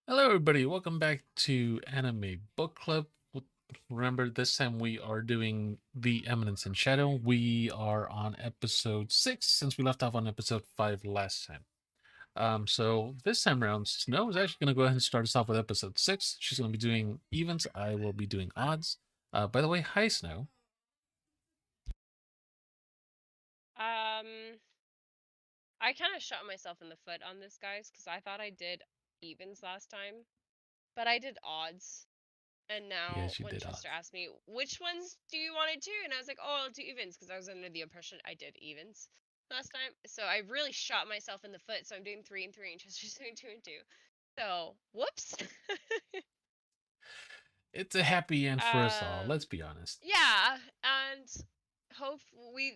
Hello, everybody. Welcome back to Anime Book Club. Remember, this time we are doing The Eminence in Shadow. We are on episode 6 since we left off on episode 5 last time. So this time around, Snow is actually going to go ahead and start us off with episode 6. She's going to be doing evens. I will be doing odds. By the way, hi, Snow. Um, I kind of shot myself in the foot on this, guys, because I thought I did evens last time, but I did odds. And now Yes, you when did Chester odds. asked me, which ones do you want to do? And I was like, oh, I'll do evens, because I was under the impression I did evens last time. So I really shot myself in the foot. So I'm doing 3 and 3, and Chester's doing 2 and 2. So, whoops. It's a happy end for us all, let's um, be honest. yeah, and hope we're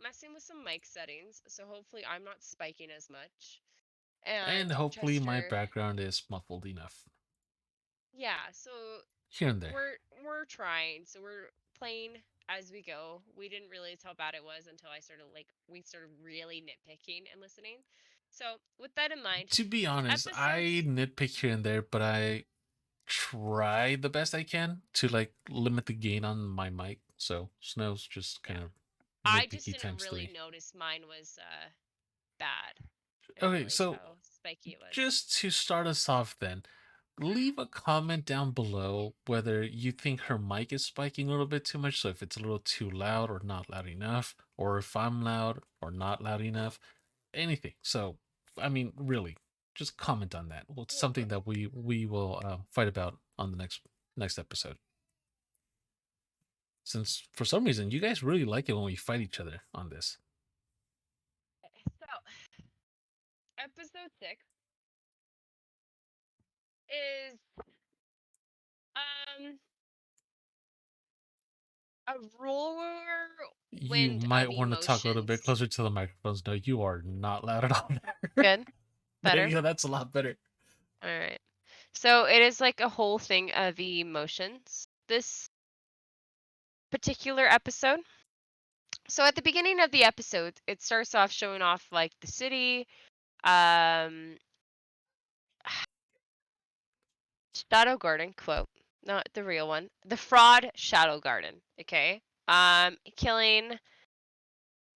messing with some mic settings, so hopefully I'm not spiking as much. And And hopefully my Chester, background is muffled enough. yeah, so Here and there. we're trying. So we're playing as we go. We didn't realize how bad it was until we started really nitpicking and listening. So with that in mind, To be honest, I episodes nitpick here and there, but I try the best I can to limit the gain on my mic. So Snow's just kind yeah. of I just nitpicky didn't times really 3. notice mine was bad. I didn't Okay, realize so how spiky it was. just to start us off then, leave a comment down below whether you think her mic is spiking a little bit too much. So if it's a little too loud or not loud enough, or if I'm loud or not loud enough, anything. So, I mean, really, just comment on that. Well, it's something that we will fight about on the next episode. Since for some reason you guys really like it when we fight each other on this. So, episode 6 is um a You whirlwind might of want to talk a little bit emotions. closer to the microphones. No, you are not loud at all. Good? There Better? you go. That's a lot better. All right. So it is like a whole thing of emotions. This particular episode. So at the beginning of the episode, it starts off showing off like the city, um, Shadow Garden quote, not the real one, the fraud Shadow Garden. Okay, killing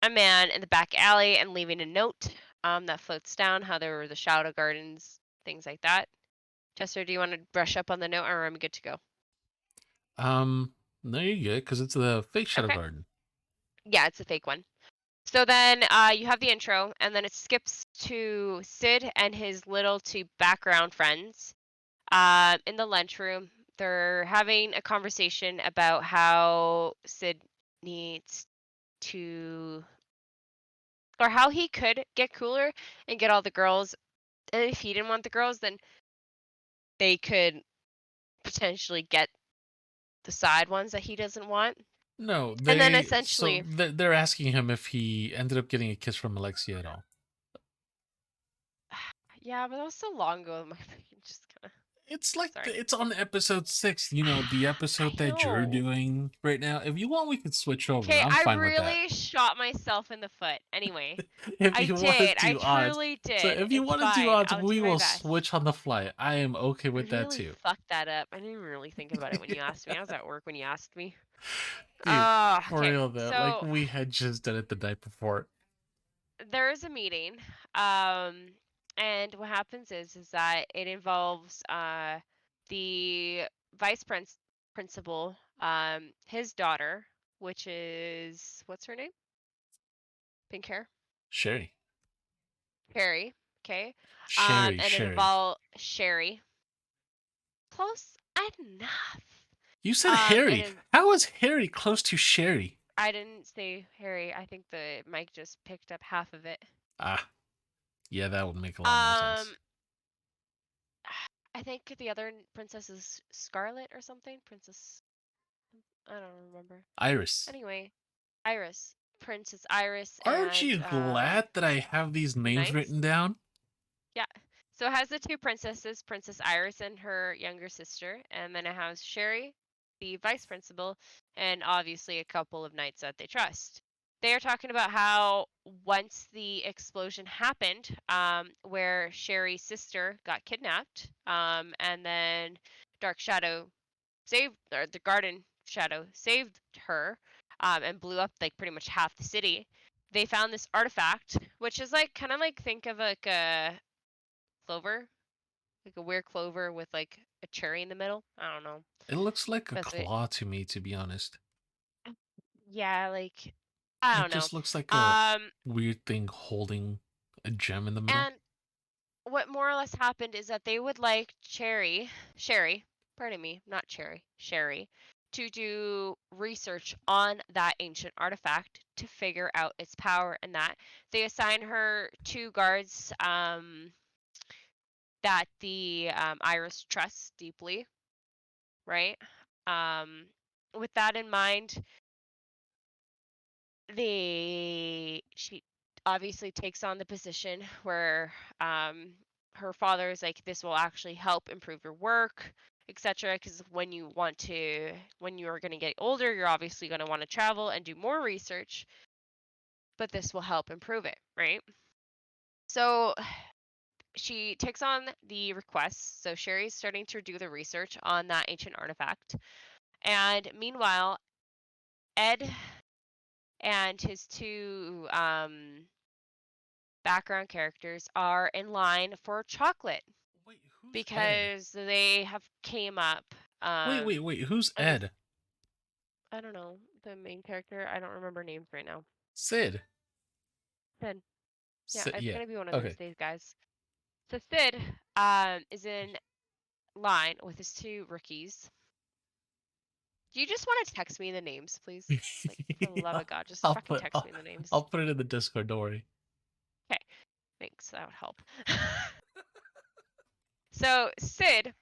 a man in the back alley and leaving a note, that floats down. How there were the Shadow Gardens, things like that. Chester, do you want to brush up on the note, or am I good to go? No, you're good because it's the fake Shadow Okay. Garden. Yeah, it's a fake one. So then you have the intro, and then it skips to Sid and his little two background friends in the lunchroom. They're having a conversation about how Sid needs to, or how he could get cooler and get all the girls. And if he didn't want the girls, then they could potentially get the side ones that he doesn't want. No, And then they so essentially, they're asking him if he ended up getting a kiss from Alexia at all. yeah, but that was so long ago. My brain just kind of, It's like sorry. it's on episode 6. You know, the I episode that you're know. doing right now. If you want, we can switch over. Okay, I'm I fine with that. really shot myself in the foot. Anyway, If I you want to did. I do odds, truly so did. if you It's want to do fine. odds, I'll do we my will best. switch on the fly. I am okay I with that really too. fucked that up. I didn't really think about it when you asked me. I was at work when you asked me. Dude, for Okay. real though, like So we had just done it the night before. there is a meeting. Um, and what happens is that it involves the vice principal, his daughter, which is what's her name? Pink hair? Sherry, Carrie. Okay. Sherry, And it Sherry. involved Sherry. Close enough. You said And Harry. it, How is Harry close to Sherry? I didn't say Harry. I think the mic just picked up half of it. Ah, yeah, that would make a lot more sense. Um, I think the other princess is Scarlet or something. Princess, I don't remember. Iris. Anyway, Iris, Princess Iris, Aren't and you glad that I have these the names knights. written down? Yeah. So it has the two princesses, Princess Iris and her younger sister, and then it has Sherry, the vice principal, and obviously a couple of knights that they trust. they are talking about how once the explosion happened, where Sherry's sister got kidnapped, and then Dark Shadow saved, or the Garden Shadow saved her, and blew up like pretty much half the city. They found this artifact, which is like kind of like think of like a clover, like a weird clover with like a cherry in the middle. I don't know. It looks like a Best way. claw to me, to be honest. Yeah, like I It don't know. just looks like a Um, weird thing holding a gem in the middle. and what more or less happened is that they would like Sherry, pardon me, not Cherry, Sherry, to do research on that ancient artifact to figure out its power, and that they assign her two guards that the Iris trusts deeply, right? Um, with that in mind, she obviously takes on the position where her father is like, this will actually help improve your work, etc. Because when you are going to get older, you're obviously going to want to travel and do more research, but this will help improve it, right? So she takes on the requests. So Sherry's starting to do the research on that ancient artifact, and meanwhile, Ed and his two background characters are in line for chocolate Wait, who's Ed? because they have came up Wait. Who's and this, Ed? I don't know, the main character, I don't remember names right now. Sid. Sid. Yeah, Sid. it's Yeah. gonna be one of those Okay. days, guys. So Sid is in line with his two rookies. Do you just want to text me the names, please? Like, for the love of God, just I'll fucking put text I'll, me the names. I'll put it in the Discord. Don't worry. Okay, thanks. That would help. So Sid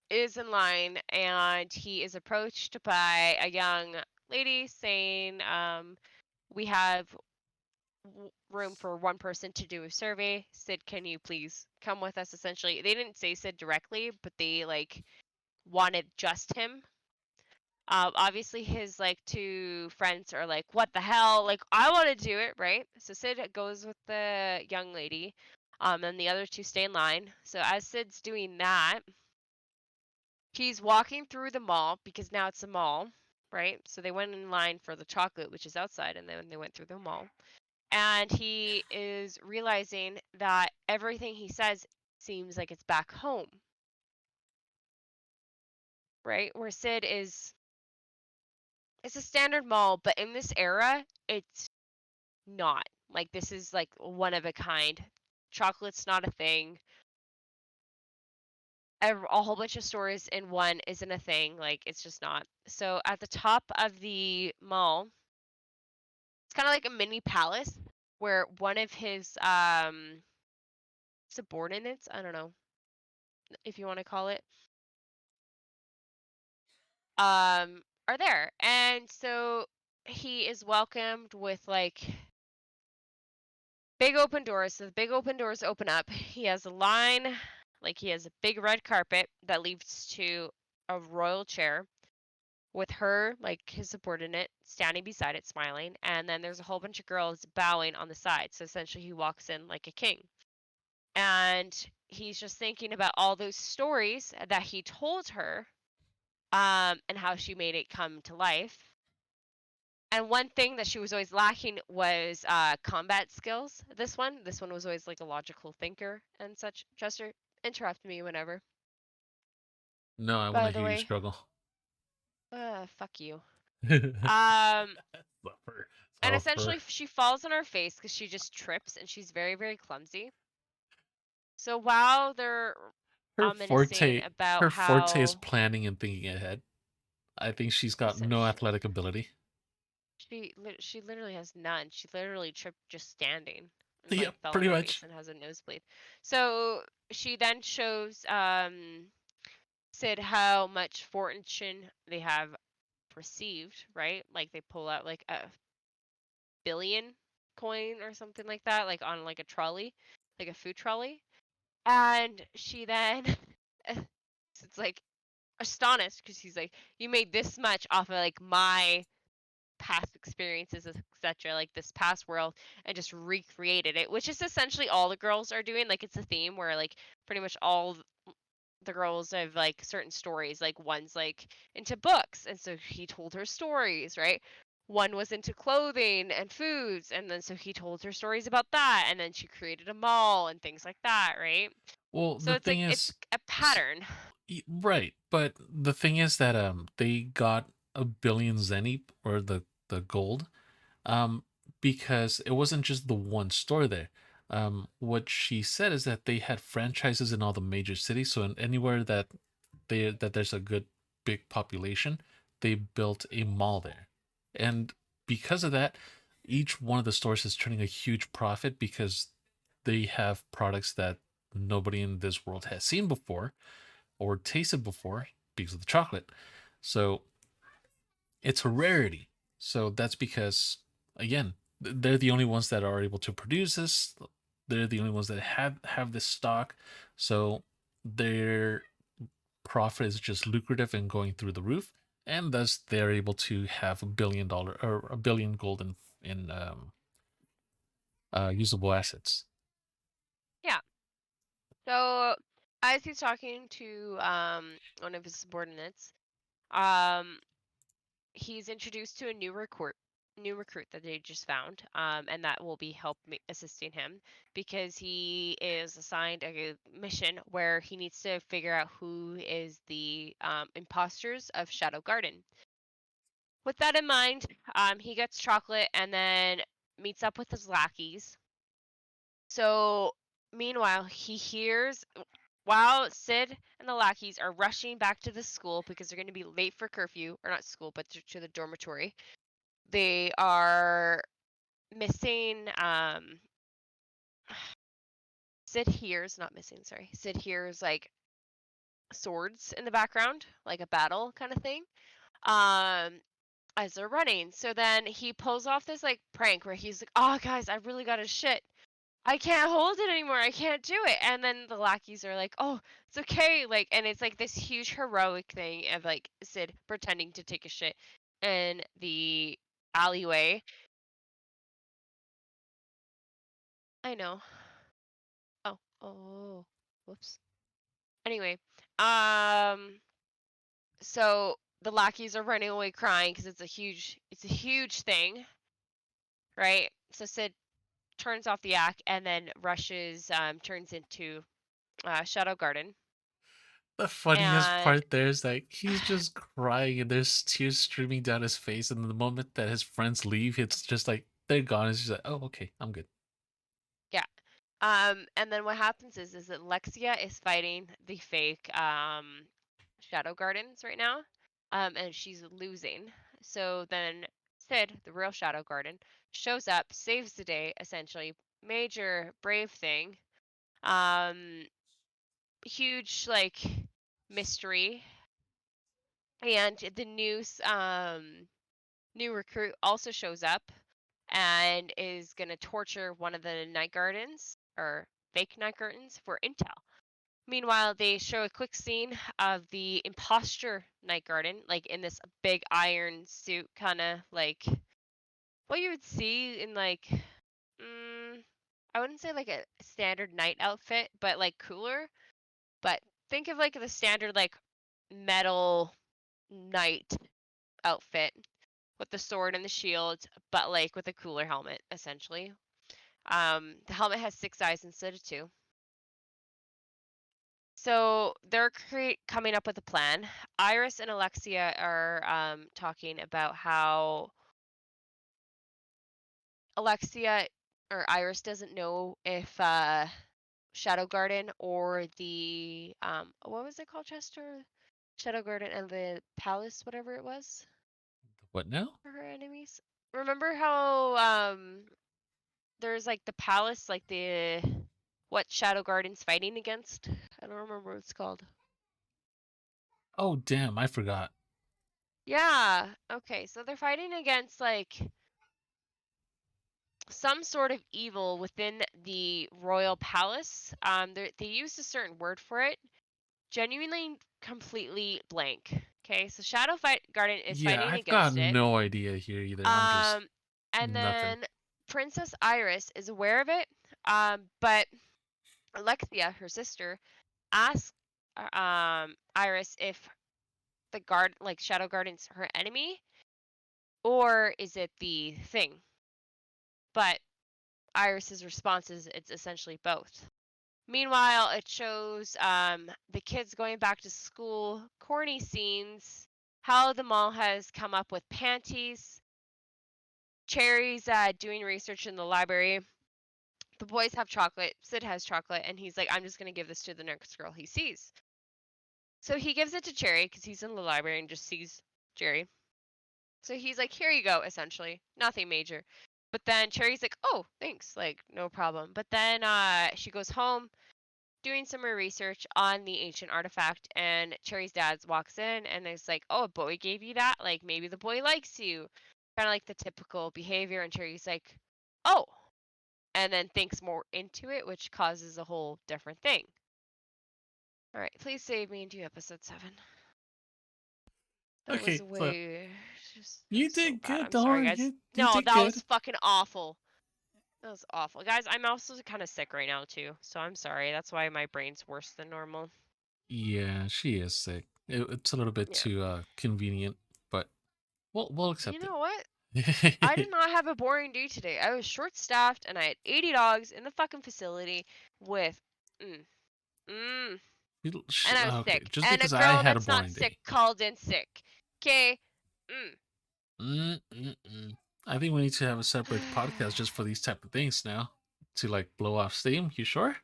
is in line and he is approached by a young lady saying, we have room for one person to do a survey. Sid, can you please come with us? Essentially, they didn't say Sid directly, but they like wanted just him. Obviously, his like two friends are like, "What the hell? Like, I want to do it, right?" So Sid goes with the young lady, and the other two stay in line. So as Sid's doing that, he's walking through the mall because now it's a mall, right? So they went in line for the chocolate, which is outside, and then they went through the mall. And he is realizing that everything he says seems like it's back home, right? Where Sid is, it's a standard mall, but in this era, it's not. Like, this is like one of a kind. Chocolate's not a thing. A whole bunch of stores in one isn't a thing. Like, it's just not. So at the top of the mall, it's kind of like a mini palace where one of his subordinates, I don't know if you want to call it, are there. And so he is welcomed with like big open doors. So the big open doors open up. He has a line, like he has a big red carpet that leads to a royal chair with her, like his subordinate, standing beside it, smiling. And then there's a whole bunch of girls bowing on the side. So essentially, he walks in like a king. And he's just thinking about all those stories that he told her, and how she made it come to life. And one thing that she was always lacking was combat skills. This one was always like a logical thinker and such. Chester, interrupt me whenever. No, I want By to the hear you way, struggle. fuck you. Suffer, Um, and suffer. essentially, she falls on her face because she just trips and she's very, very clumsy. So while they're Her reminiscing forte, about her forte is how, planning and thinking ahead. I think she's got listen, no athletic ability. she literally has none. She literally tripped just standing and Yeah, like fell on pretty her face much. and has a nosebleed. So she then shows Sid how much fortune they have received, right? Like they pull out like a billion coin or something like that, like on like a trolley, like a food trolley. And she then it's like astonished because he's like, you made this much off of like my past experiences, etc., like this past world, and just recreated it, which is essentially all the girls are doing. Like it's a theme where like pretty much all the girls have like certain stories. Like one's like into books, and so he told her stories, right? One was into clothing and foods, and then so he told her stories about that, and then she created a mall and things like that, right? Well, So the it's thing like it's is, a pattern. right, but the thing is that they got a billion zenny, or the gold, um because it wasn't just the one store there. What she said is that they had franchises in all the major cities, so in anywhere that there's a good big population, they built a mall there. And because of that, each one of the stores is turning a huge profit because they have products that nobody in this world has seen before or tasted before because of the chocolate. So it's a rarity. So that's because, again, they're the only ones that are able to produce this. They're the only ones that have this stock. So their profit is just lucrative and going through the roof, and thus they're able to have $1 billion or a billion gold in usable assets. Yeah. So as he's talking to one of his subordinates, um, he's introduced to a new recruit that they just found, and that will be assisting him because he is assigned a mission where he needs to figure out who is the imposters of Shadow Garden. With that in mind, he gets chocolate and then meets up with his lackeys. So meanwhile, he hears while Sid and the lackeys are rushing back to the school because they're going to be late for curfew, or not school, but to the dormitory. They are missing. Sid hears, not missing. Sorry, Sid hears like swords in the background, like a battle kind of thing. Um, as they're running. So then he pulls off this like prank where he's like, "Oh guys, I really got to shit. I can't hold it anymore. I can't do it." And then the lackeys are like, "Oh, it's okay." Like, and it's like this huge heroic thing of like Sid pretending to take a shit in the alleyway. I know. Oh, whoops. Anyway, um, so the lackeys are running away crying because it's a huge thing, right? So Sid turns off the act and then turns into Shadow Garden. The funniest And part there is like he's just crying and there's tears streaming down his face, and the moment that his friends leave, it's just like they're gone. It's just like, oh, okay, I'm good. yeah. And then what happens is that Lexia is fighting the fake Shadow Gardens right now. And she's losing. So then Sid, the real Shadow Garden, shows up, saves the day, essentially. Major brave thing. Um, huge like mystery. And the new recruit also shows up and is going to torture one of the night gardens or fake night gardens for intel. Meanwhile, they show a quick scene of the imposture night garden, like in this big iron suit, kind of like what you would see in like, mm, I wouldn't say like a standard night outfit, but like cooler. But think of like the standard like metal knight outfit with the sword and the shield, but like with a cooler helmet, essentially. The helmet has six eyes instead of two. So they're coming up with a plan. Iris and Alexia are talking about how Alexia or Iris doesn't know if Shadow Garden or the what was it called, Chester? Shadow Garden and the Palace, whatever it was, What now? for her enemies. Remember how there's like the palace, like the what Shadow Garden's fighting against? I don't remember what it's called. Oh, damn, I forgot. Yeah. Okay. So they're fighting against like some sort of evil within the royal palace. They used a certain word for it. Genuinely, completely blank. Okay, so Garden is Yeah, fighting I've got against it. no idea here either. I'm just Um, and nothing. then Princess Iris is aware of it. But Alexia, her sister, asks Iris if the guard like Shadow Garden's her enemy or is it the thing? But Iris's response is it's essentially both. Meanwhile, it shows the kids going back to school, corny scenes, how the mall has come up with panties. Cherry's doing research in the library. The boys have chocolate. Sid has chocolate, and he's like, I'm just going to give this to the next girl he sees. So he gives it to Cherry because he's in the library and just sees Jerry. So he's like, here you go, essentially. Nothing major. But then Cherry's like, oh, thanks. Like, no problem. But then she goes home doing some more research on the ancient artifact, and Cherry's dad walks in and is like, oh, a boy gave you that? Like, maybe the boy likes you. Kind of like the typical behavior. And Cherry's like, oh. And then thinks more into it, which causes a whole different thing. All right, please save me and do episode 7. That was Okay, so that you was so did bad. good, I'm don't sorry, worry. guys. You No, did that good. was fucking awful. That was awful. Guys, I'm also kind of sick right now too. So I'm sorry. That's why my brain's worse than normal. Yeah, she is sick. It's a little bit Yeah. too convenient, but we'll You accept know what? I did it. not have a boring day today. I was short staffed and I had 80 dogs in the fucking facility with mm, mm, and I was Okay, sick. just And a because I girl had a that's not boring sick day. called in sick. Okay? Mm-mm-mm. I think we need to have a separate Mm. podcast just for these type of things now to like blow off steam. You sure?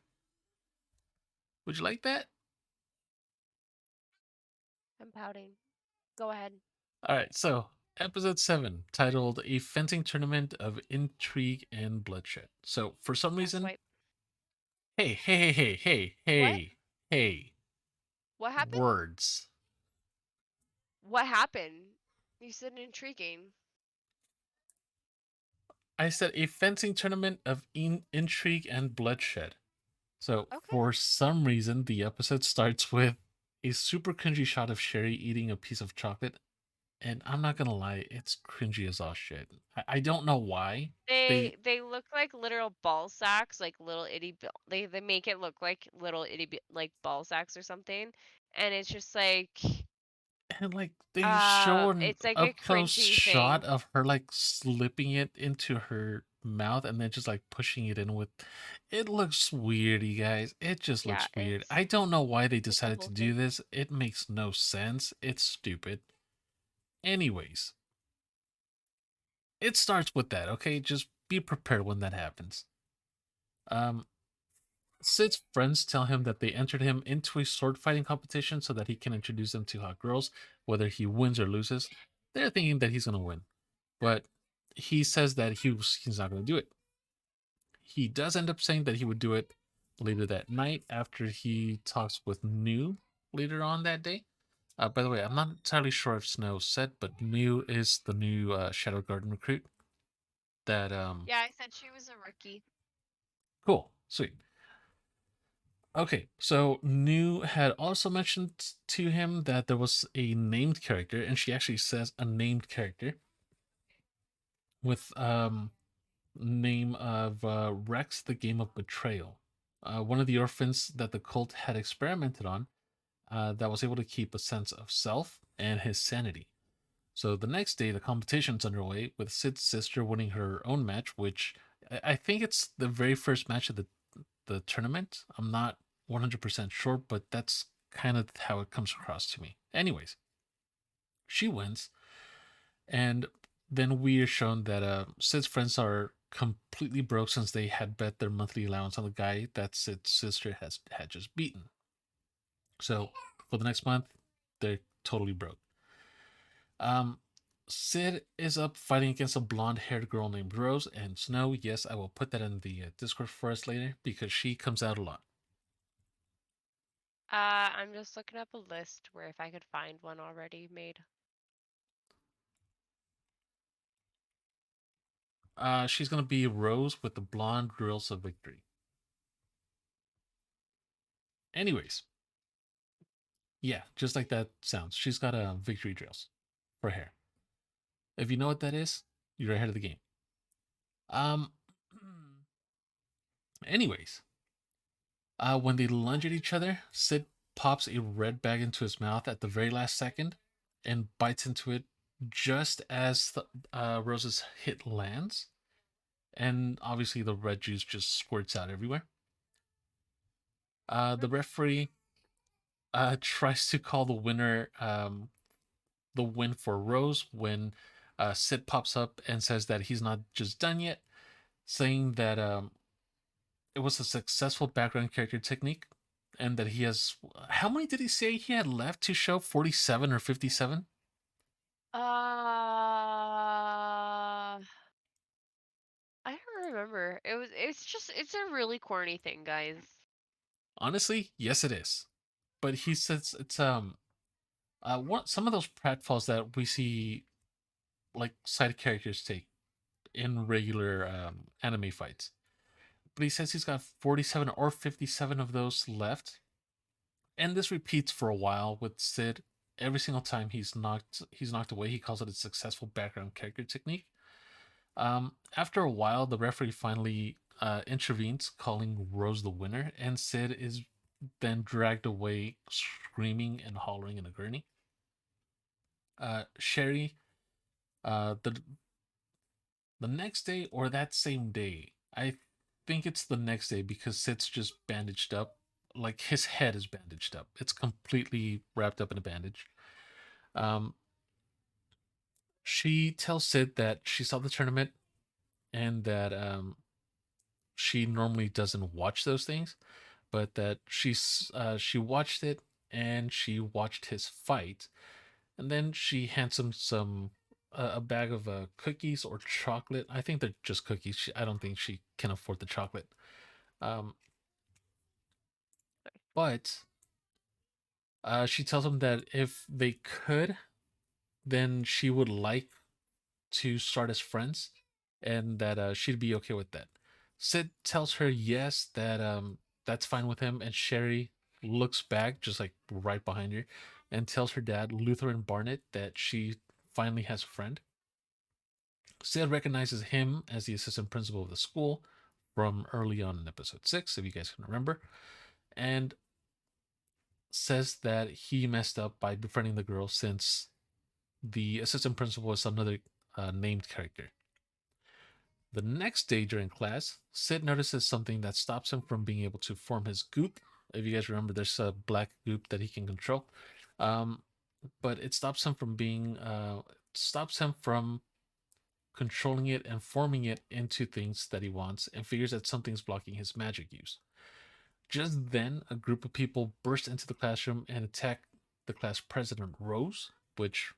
Would you like that? I'm pouting. Go ahead. All right, so episode 7, titled A Fencing Tournament of Intrigue and Bloodshed. So, for some Last reason, swipe. What? hey, What happened? words. What happened? You said intriguing. I said a fencing tournament of intrigue and bloodshed. So, Okay. for some reason, the episode starts with a super cringy shot of Sherry eating a piece of chocolate. And I'm not gonna lie, it's cringy as all shit. I don't know why. They They look like literal ball sacks, like little they make it look like little like ball sacks or something, and it's just like and like they show an it's like a up close cringy shot thing. of her like slipping it into her mouth and then just like pushing it in with it looks weird, you guys. It just Yeah, looks weird. I don't know why they it's a decided to whole do thing. this. It makes no sense. It's stupid. Anyways, it starts with that, okay? Just be prepared when that happens. Um Sid's friends tell him that they entered him into a sword fighting competition so that he can introduce them to hot girls, whether he wins or loses. They're thinking that he's going to win, but he says that he's not going to do it. He does end up saying that he would do it later that night after he talks with New later on that day. By the way, I'm not entirely sure if Snow said, but New is the new Shadow Garden recruit. That Yeah, I said she was a rookie. cool, sweet. Okay, so New had also mentioned to him that there was a named character, and she actually says a named character with name of Rex, the Game of Betrayal, one of the orphans that the cult had experimented on, that was able to keep a sense of self and his sanity. So the next day, the competition's underway with Sid's sister winning her own match, which I think it's the very first match of the tournament. I'm not 100% sure, but that's kind of how it comes across to me. Anyways, she wins, and then we are shown that Sid's friends are completely broke since they had bet their monthly allowance on the guy that Sid's sister had just beaten. So for the next month, they're totally broke. Um, Sid is up fighting against a blonde haired girl named Rose, and Snow, yes, I will put that in the Discord for us later because she comes out a lot. I'm just looking up a list where if I could find one already made. She's gonna be Rose with the blonde girls of victory. Anyways, Yeah, just like that sounds. She's got victory drills for hair. If you know what that is, you're ahead of the game. Um. Anyways, when they lunge at each other, Sid pops a red bag into his mouth at the very last second and bites into it just as Rose's hit lands. And obviously, the red juice just squirts out everywhere. The referee tries to call the win for Rose when Sid pops up and says that he's not just done yet, saying that it was a successful background character technique and that he has, how many did he say he had left to show? 47 or 57? I don't remember. It's a really corny thing, guys. Honestly, yes it is. But he says it's some of those pratfalls that we see like side characters take in regular anime fights. But he says he's got 47 or 57 of those left. And this repeats for a while with Sid. Every single time he's knocked away, he calls it a successful background character technique. After a while, the referee finally intervenes, calling Rose the winner, and Sid is then dragged away, screaming and hollering in a gurney. Sherry, the next day or that same day, I think it's the next day because Sid's just bandaged up, like his head is bandaged up. It's completely wrapped up in a bandage. Um, she tells Sid that she saw the tournament and that she normally doesn't watch those things, but that she watched it and she watched his fight, and then she hands him some a bag of cookies or chocolate. I think they're just cookies. I don't think she can afford the chocolate. Um, but she tells him that if they could, then she would like to start as friends, and that she'd be okay with that. Sid tells her yes, that that's fine with him, and Sherry looks back, just like right behind her, and tells her dad, Luther and Barnett, that she finally has a friend. Sid recognizes him as the assistant principal of the school from early on in episode 6, if you guys can remember, and says that he messed up by befriending the girl since the assistant principal is another named character. The next day during class, Sid notices something that stops him from being able to form his goop. If you guys remember, there's a black goop that he can control, um, but it stops him from controlling it and forming it into things that he wants, and figures that something's blocking his magic use. Just then, a group of people burst into the classroom and attack the class president, Rose. Which,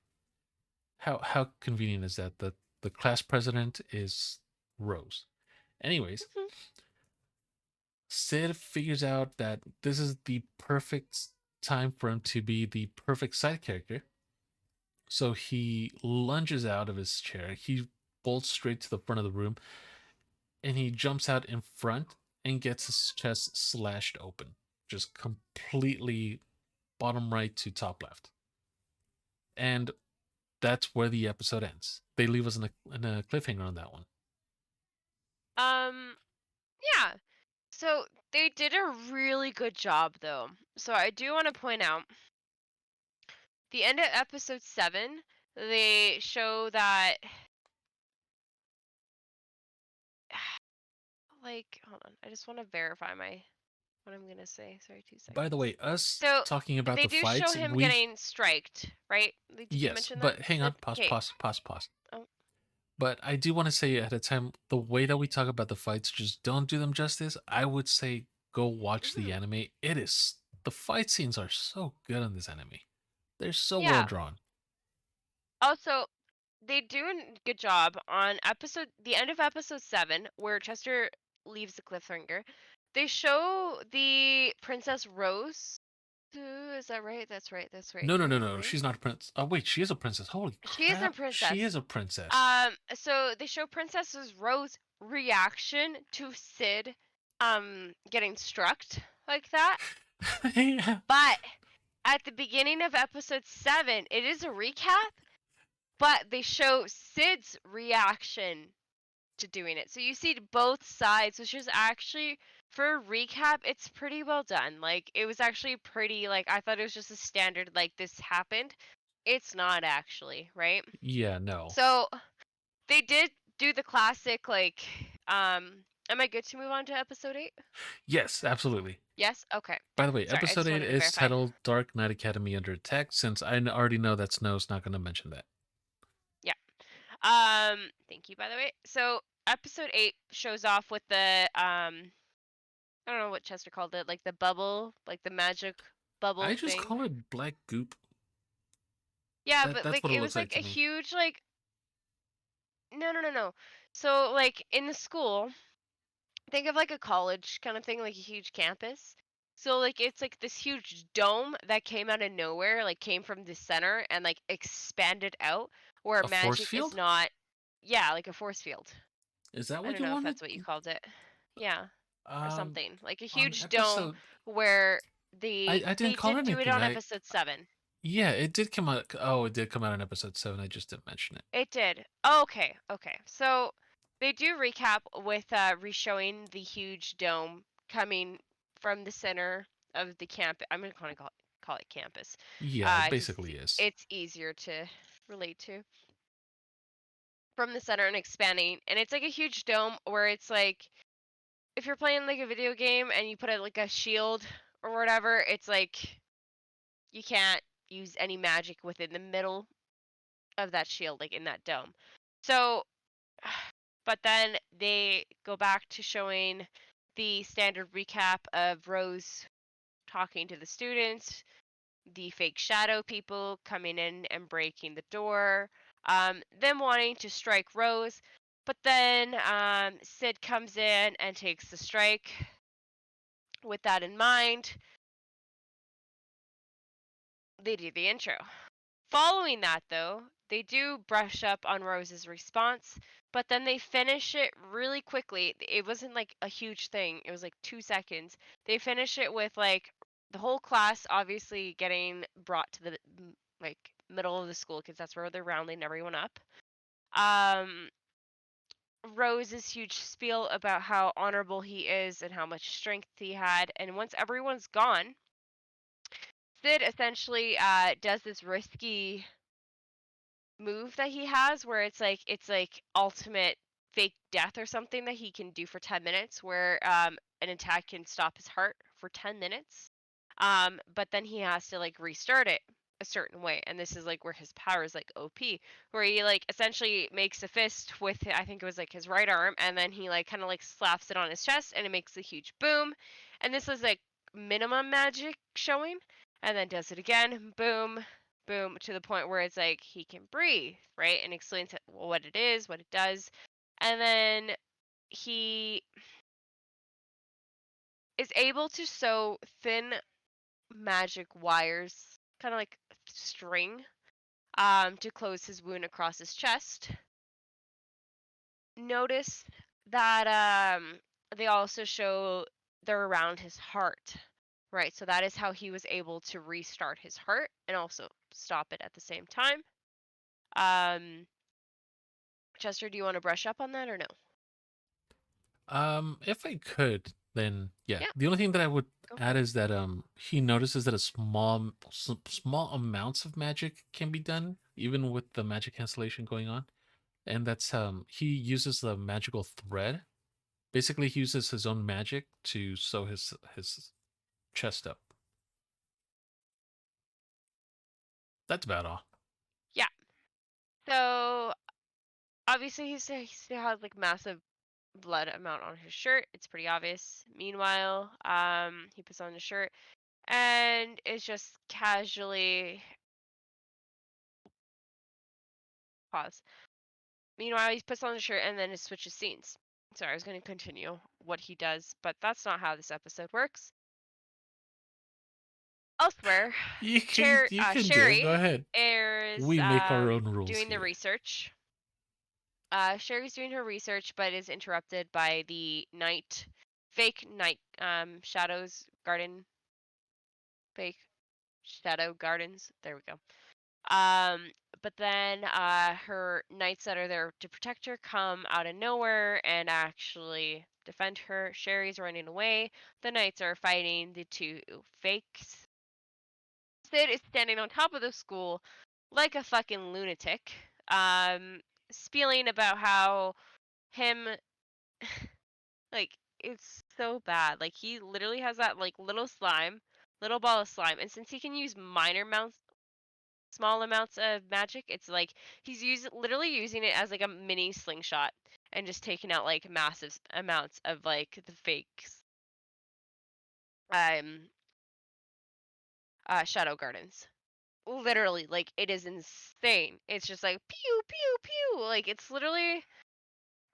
how convenient is that? The class president is Rose. Anyways, Mhm. Sid figures out that this is the perfect time for him to be the perfect side character. So he lunges out of his chair. He bolts straight to the front of the room and he jumps out in front and gets his chest slashed open. Just completely bottom right to top left. And that's where the episode ends. They leave us in a cliffhanger on that one. Um, yeah. So they did a really good job, though. So I do want to point out the end of episode 7. They show that, like, hold on. I just want to verify what I'm gonna say. Sorry, two By the seconds. way, us So talking about they the do show fights, him we getting striked, right? Did you yes, mention that? but hang on, That pause, okay. pause, pause, pause. Oh, But I do want to say at a time, the way that we talk about the fights just don't do them justice. I would say go watch the mhm. anime. It is the fight scenes are so good on this anime. They're so well Yeah. drawn. Also, they do a good job on the end of episode 7, where Chester leaves the cliffhanger. They show the Princess Rose. Is that right? That's right. That's right. No, no, no, Right. no. Right. She's not a prince. Oh wait, she is a princess. Holy She is a crap, she princess. is a princess. So they show Princess Rose reaction to Sid, getting struck like that. Yeah. But at the beginning of episode 7, it is a recap, but they show Sid's reaction to doing it. So you see both sides, which is actually, for a recap, it's pretty well done. Like, it was actually pretty, like, I thought it was just a standard, like, this happened. It's not actually, right? Yeah, no. So they did do the classic, like, am I good to move on to episode 8? Yes, absolutely. Yes? Okay. By the way, Sorry, I episode just 8 wanted to is verify. titled Dark Knight Academy Under Attack, since already know that Snow's not going to mention that. Yeah. Thank you, by the way. So episode 8 shows off with the I don't know what Chester called it, like the bubble, like the magic bubble I just thing. call it black goop. Yeah, That but that's like what it it looks was like like a to me. huge like no no no no. So like in the school, think of like a college kind of thing, like a huge campus. So like it's like this huge dome that came out of nowhere, like came from the center and like expanded out where A force magic is field? not, yeah, like a force field. Is that I what don't you know if wanted? that's what you called it. Yeah, or Um, something. Like a on huge dome episode, where I they didn't call it did do it anything. on episode 7. Yeah, it did come out. Oh, it did come out in episode 7. I just didn't mention it. It did. Okay, okay. So they do recap with re-showing the huge dome coming from the center of the camp. I'm gonna call it campus, Yeah, it because basically is. it's easier to relate to, from the center and expanding. And it's like a huge dome where it's like if you're playing like a video game and you put like a shield or whatever, it's like you can't use any magic within the middle of that shield, like in that dome. So but then they go back to showing the standard recap of Rose talking to the students, the fake shadow people coming in and breaking the door, them wanting to strike Rose, but then Sid comes in and takes the strike. With that in mind, they do the intro. Following that, though, they do brush up on Rose's response, but then they finish it really quickly. It wasn't like a huge thing, it was like 2 seconds. They finish it with like the whole class obviously getting brought to the like middle of the school because that's where they're rounding everyone up. Um, Rose's huge spiel about how honorable he is and how much strength he had, and once everyone's gone, Sid essentially does this risky move that he has where it's like ultimate fake death or something that he can do for 10 minutes where an attack can stop his heart for 10 minutes. But then he has to like restart it a certain way, and this is like where his power is like OP, where he like essentially makes a fist with, I think it was like his right arm, and then he like kind of like slaps it on his chest and it makes a huge boom. And this is like minimum magic showing, and then does it again, boom, boom, to the point where it's like he can breathe, right? And explains what it is, what it does. And then he is able to sew thin magic wires, kind of like string, to close his wound across his chest. Notice that they also show they're around his heart, right? So that is how he was able to restart his heart and also stop it at the same time. Um, Chester, do you want to brush up on that or no? If I could, then yeah. Yeah, The only thing that I would go for add it. is that he notices that a small amounts of magic can be done even with the magic cancellation going on, and that's he uses the magical thread. Basically, he uses his own magic to sew his chest up. That's about all. Yeah. So obviously he still has like massive blood amount on his shirt. It's pretty obvious. Meanwhile, he puts on his shirt and is just casually pause. Meanwhile, he puts on the shirt and then it switches scenes. Sorry, I was going to continue what he does, but that's not how this episode works. Elsewhere, You can do it. Sherry Go ahead. is We make our own rules doing the here. research. Sherry's doing her research, but is interrupted by the fake night shadows garden fake. Shadow Gardens. There we go. Um, but then her knights that are there to protect her come out of nowhere and actually defend her. Sherry's running away. The knights are fighting the two fakes. Sid is standing on top of the school like a fucking lunatic, spieling about how him like it's so bad. Like he literally has that like little ball of slime, and since he can use small amounts of magic, it's like he's literally using it as like a mini slingshot and just taking out like massive amounts of like the fakes um shadow gardens. Literally, like it is insane. It's just like pew pew pew. Like it's literally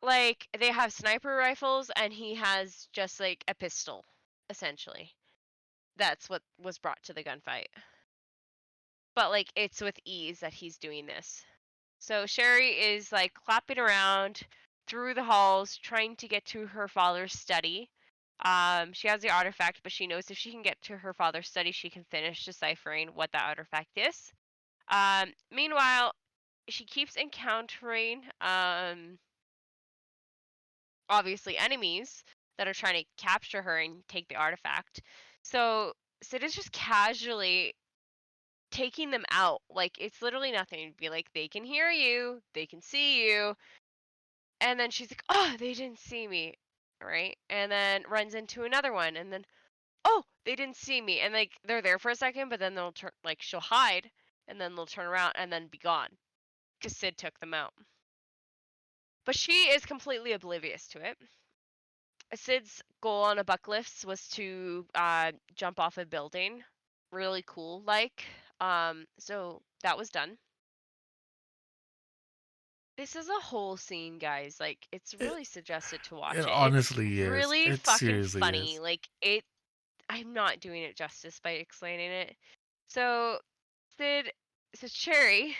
like they have sniper rifles and he has just like a pistol essentially. That's what was brought to the gunfight. But like it's with ease that he's doing this. So Sherry is like clapping around through the halls trying to get to her father's study. She has the artifact, but she knows if she can get to her father's study, she can finish deciphering what that artifact is. Meanwhile, she keeps encountering obviously enemies that are trying to capture her and take the artifact. So Sid is just casually taking them out. Like it's literally nothing. Be like, they can hear you, they can see you. And then she's like, oh, they didn't see me. Right. And then runs into another one. And then, oh, they didn't see me. And like they're there for a second, but then they'll turn, like, she'll hide and then they'll turn around and then be gone because Sid took them out. But she is completely oblivious to it. Sid's goal on a buck list was to jump off a building. Really cool, like. So that was done. This is a whole scene, guys. Like, it's It, really suggested to it watch it. It's honestly is. really It fucking seriously funny. is. Like, I'm not doing it justice by explaining it. So, Sid, so Cherry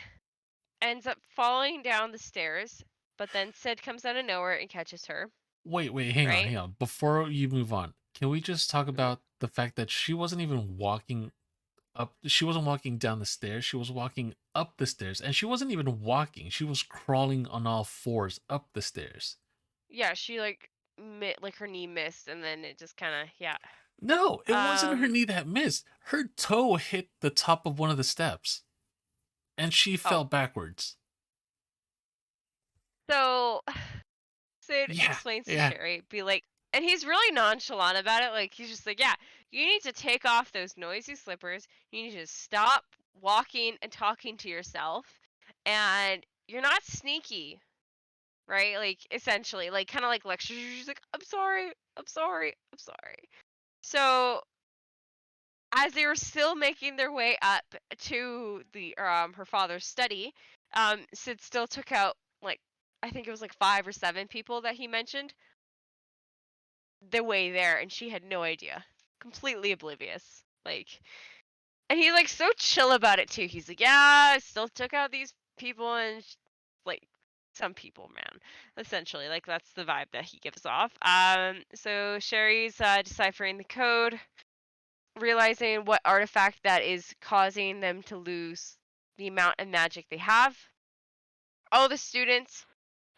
ends up falling down the stairs, but then Sid comes out of nowhere and catches her, Wait, hang on, right? hang on. Before you move on, can we just talk Mhm. about the fact that she wasn't even walking up, she wasn't walking down the stairs, she was walking up the stairs, and she wasn't even walking, she was crawling on all fours up the stairs. Yeah, she like like her knee missed, and then it just kind of yeah. No, it wasn't her Um. knee that missed. Her toe hit the top of one of the steps, and she Oh, fell backwards. so Sid Yeah, explains to yeah. Sherry, be like, and he's really nonchalant about it. Like he's just like, yeah, you need to take off those noisy slippers. You need to stop walking and talking to yourself, and you're not sneaky, right? Like essentially, like kind of like lectures. She's like, I'm sorry, I'm sorry, I'm sorry. So as they were still making their way up to the her father's study, Sid still took out like I think it was like 5 or 7 people that he mentioned the way there, and she had no idea, completely oblivious. Like, and he's like so chill about it too. He's like, yeah, I still took out these people and like some people, man. Essentially, like that's the vibe that he gives off. So Sherry's deciphering the code, realizing what artifact that is causing them to lose the amount of magic they have. All the students,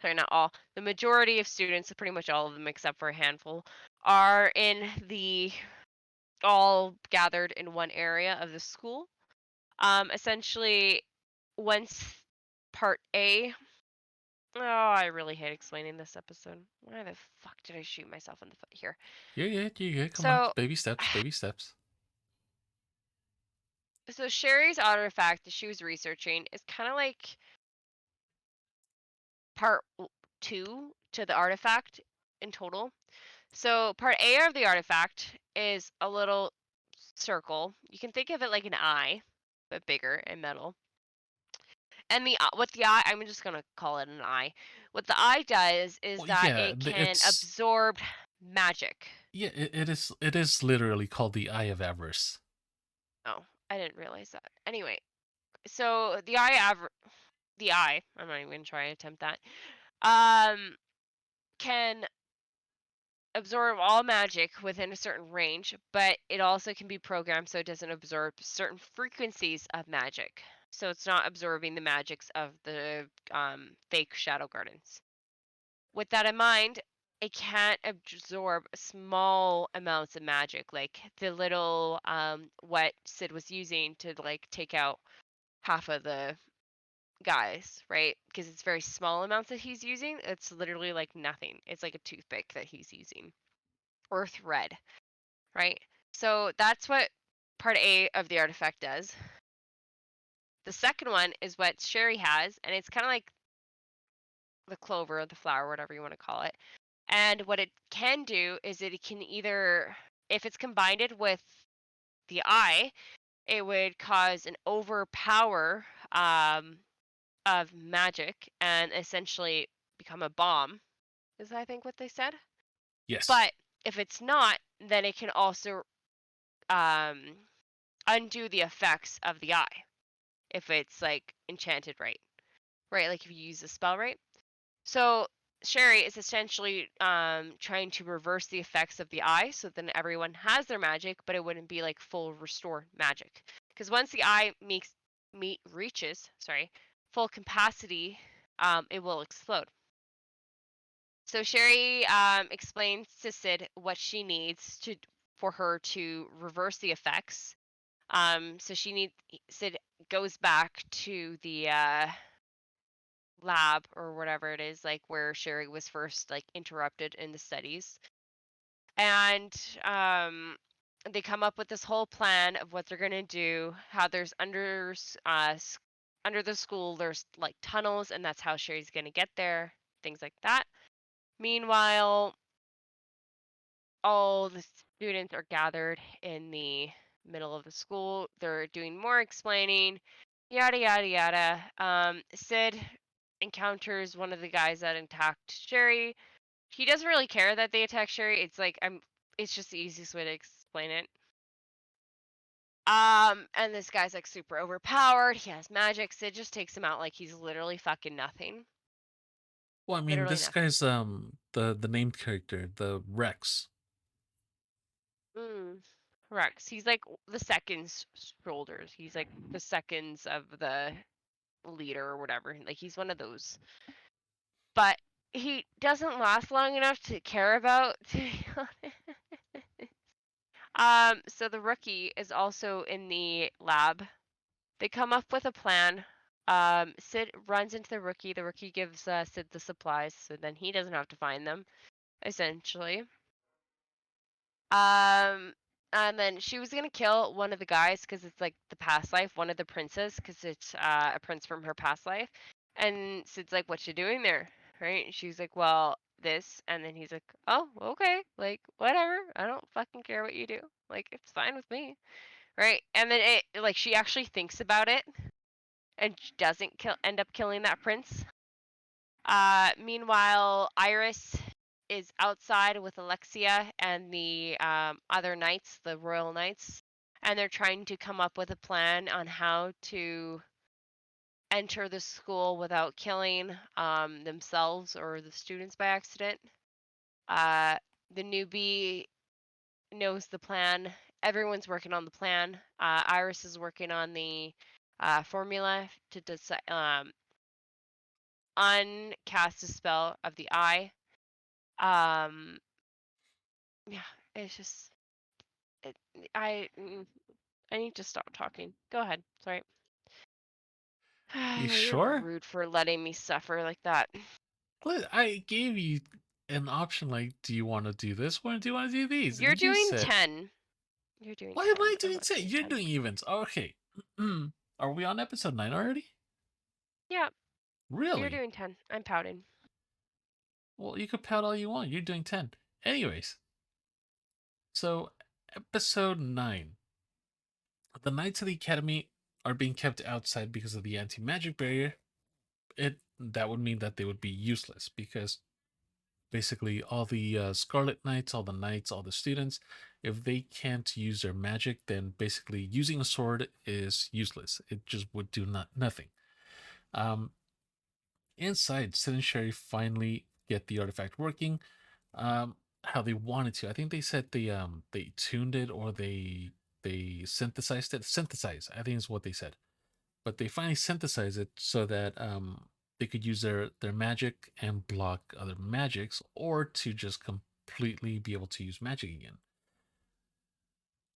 sorry, not all, the majority of students, pretty much all of them except for a handful, are in the all gathered in one area of the school. Essentially, once part A. Oh, I really hate explaining this episode. Why the fuck did I shoot myself in the foot here? You good. Come on, So, baby steps, baby steps. so Sherry's artifact that she was researching is kind of like part two to the artifact in total. So part A of the artifact is a little circle. You can think of it like an eye, but bigger and metal. And the what the eye, I'm just gonna call it an eye. What the eye does is Well, that yeah, it can it's absorb magic. yeah, it is literally called the Eye of Avarice. Oh, I didn't realize that. Anyway, so the eye. I'm not even gonna try to attempt that. Um, can absorb all magic within a certain range, but it also can be programmed so it doesn't absorb certain frequencies of magic. So it's not absorbing the magics of the fake shadow gardens. With that in mind, it can't absorb small amounts of magic, like the little what Sid was using to like take out half of the guys, right? Because it's very small amounts that he's using. It's literally like nothing. It's like a toothpick that he's using or thread, right? So that's what part A of the artifact does. The second one is what Sherry has, and it's kind of like the clover, the flower, whatever you want to call it. And what it can do is it can either, if it's combined it with the eye, it would cause an overpower um, of magic and essentially become a bomb, is I think what they said. Yes. But if it's not, then it can also um, undo the effects of the eye if it's like enchanted right. Right, like if you use the spell right. So Sherry is essentially trying to reverse the effects of the eye, so then everyone has their magic, but it wouldn't be like full restore magic. Because once the eye reaches full capacity, it will explode. So Sherry explains to Sid what she needs to for her to reverse the effects. So Sid goes back to the lab or whatever it is, like where Sherry was first like interrupted in the studies. And they come up with this whole plan of what they're gonna do. How there's under the school there's like tunnels, and that's how Sherry's gonna get there. Things like that. Meanwhile, all the students are gathered in the middle of the school. They're doing more explaining, yada yada yada. Sid encounters one of the guys that attacked Sherry. He doesn't really care that they attack Sherry. It's like It's just the easiest way to explain it. And this guy's like super overpowered. He has magic. Sid just takes him out like he's literally fucking nothing. Well, I mean, Literally this nothing. guy's the named character, the Rex. Mm. Rex. He's like the seconds shoulders. He's like the seconds of the leader or whatever. Like he's one of those. But he doesn't last long enough to care about, to be honest. So the rookie is also in the lab. They come up with a plan. Sid runs into the rookie. The rookie gives Sid the supplies, so then he doesn't have to find them, essentially. Um, and then she was gonna kill one of the guys because it's like the past life, one of the princes, because it's a prince from her past life. And Sid's like, "What you doing there?" Right? And she's like, "Well, this." And then he's like, "Oh, okay, like whatever. I don't fucking care what you do. Like it's fine with me." Right? And then it like she actually thinks about it and she doesn't end up killing that prince. Meanwhile, Iris is outside with Alexia and the other knights, the royal knights, and they're trying to come up with a plan on how to enter the school without killing themselves or the students by accident. Uh, the newbie knows the plan. Everyone's working on the plan. Iris is working on the formula to decide uncast a spell of the eye. Um, yeah, it's just it, I mm, I need to stop talking. Go ahead. Sorry. You You're sure? rude for letting me suffer like that. I gave you an option like, do you want to do this one? Do you want to do these? You're And you doing said, 10. You're doing why am I 10. I'm doing not say? doing You're 10. doing evens. Okay. Are we on episode 9 already? Yeah, you're Really? doing 10. I'm pouting. Well, you could pout all you want. You're doing 10. Anyways, so episode 9. The Knights of the Academy are being kept outside because of the anti magic barrier. That would mean that they would be useless because basically all the Scarlet Knights, all the knights, all the students, if they can't use their magic, then basically using a sword is useless. It just would do nothing. Um, Inside, Sid and Sherry finally get the artifact working. how they wanted to. I think they said they tuned it or they synthesized it. Synthesize, I think is what they said. But they finally synthesized it so that they could use their magic and block other magics, or to just completely be able to use magic again.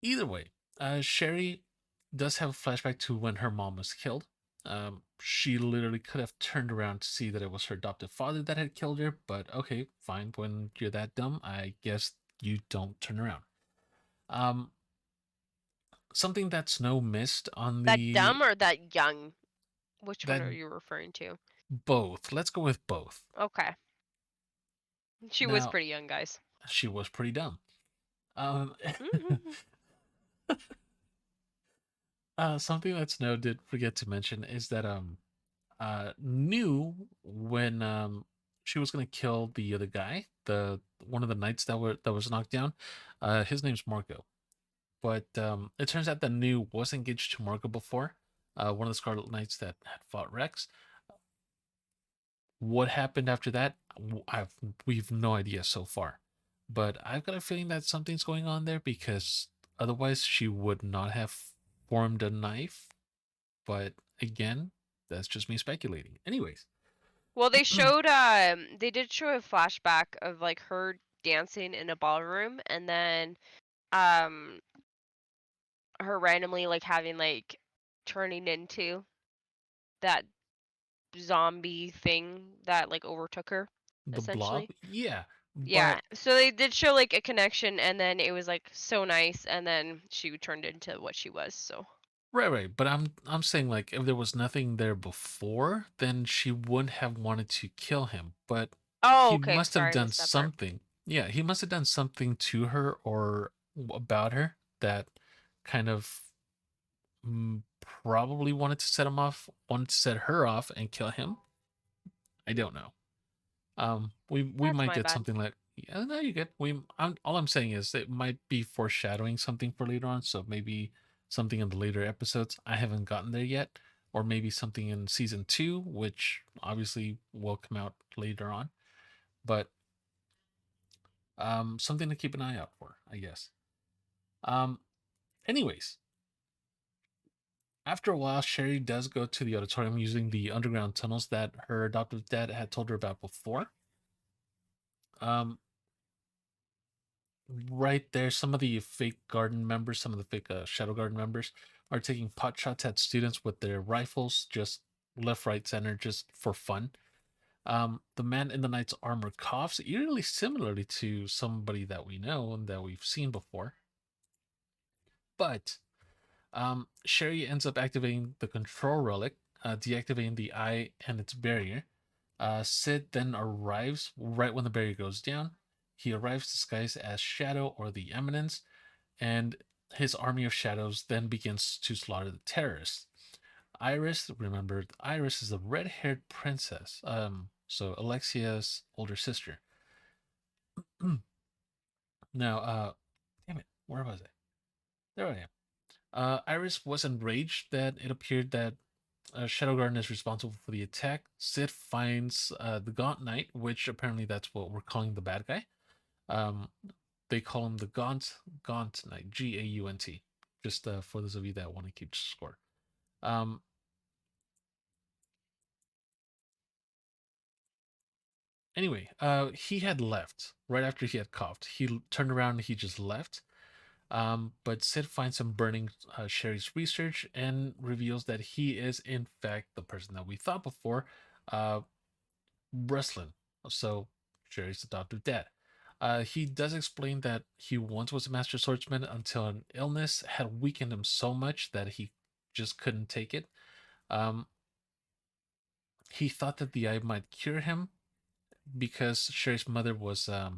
Either way, Sherry does have a flashback to when her mom was killed. She literally could have turned around to see that it was her adoptive father that had killed her, but okay, fine. When you're that dumb, I guess you don't turn around. Um, Something that Snow missed on That the dumb or that young? Which one that are you referring to? both. Let's go with both. Okay. She was Now, pretty young, guys. she was pretty dumb. Um, Mhm. Something that Snow did forget to mention is that knew when she was gonna kill the other guy, the one of the knights that was knocked down. His name's Marco, but it turns out that New was engaged to Marco before. One of the Scarlet Knights that had fought Rex. What happened after that? We've no idea so far, but I've got a feeling that something's going on there because otherwise she would not have formed a knife. But again, that's just me speculating. Anyways, Well, they did show a flashback of like her dancing in a ballroom and then um her randomly like having like turning into that zombie thing that like overtook her the blob, essentially. yeah, Yeah. but So they did show like a connection and then it was like so nice and then she turned into what she was. So right. But I'm saying like if there was nothing there before, then she wouldn't have wanted to kill him. But Oh, he okay. must have Sorry, I done missed that part. something. Yeah, he must have done something to her or about her that kind of probably wanted to set him off, wanted to set her off and kill him. I don't know. We That's might my get bad. something like, yeah, no, you get. All I'm saying is it might be foreshadowing something for later on. So maybe something in the later episodes. I haven't gotten there yet, or maybe something in season two, which obviously will come out later on. But something to keep an eye out for, I guess. Um, Anyways, after a while, Sherry does go to the auditorium using the underground tunnels that her adoptive dad had told her about before. Um, right there, some of the fake garden members, some of the fake shadow garden members, are taking pot shots at students with their rifles, just left, right, center, just for fun. The man in the knight's armor coughs, eerily similarly to somebody that we know and that we've seen before. But Sherry ends up activating the control relic, deactivating the eye and its barrier. Sid then arrives right when the barrier goes down. He arrives disguised as Shadow or the Emminence, and his army of shadows then begins to slaughter the terrorists. Iris, remember, Iris is the red-haired princess. So Alexia's older sister. Now, damn it, where was I? There I am. Iris was enraged that it appeared that Shadow Garden is responsible for the attack. Sid finds the Gaunt Knight, which apparently that's what we're calling the bad guy. Um, they call him the Gaunt Knight, Gaunt. Just for those of you that want to keep score. Um, anyway, he had left right after he had coughed. He turned around and he just left. But Sid finds him burning Sherry's research and reveals that he is, in fact, the person that we thought before, uh, Breslin. So Sherry's adoptive dad. He does explain that he once was a master swordsman until an illness had weakened him so much that he just couldn't take it. Um, he thought that the eye might cure him because Sherry's mother was the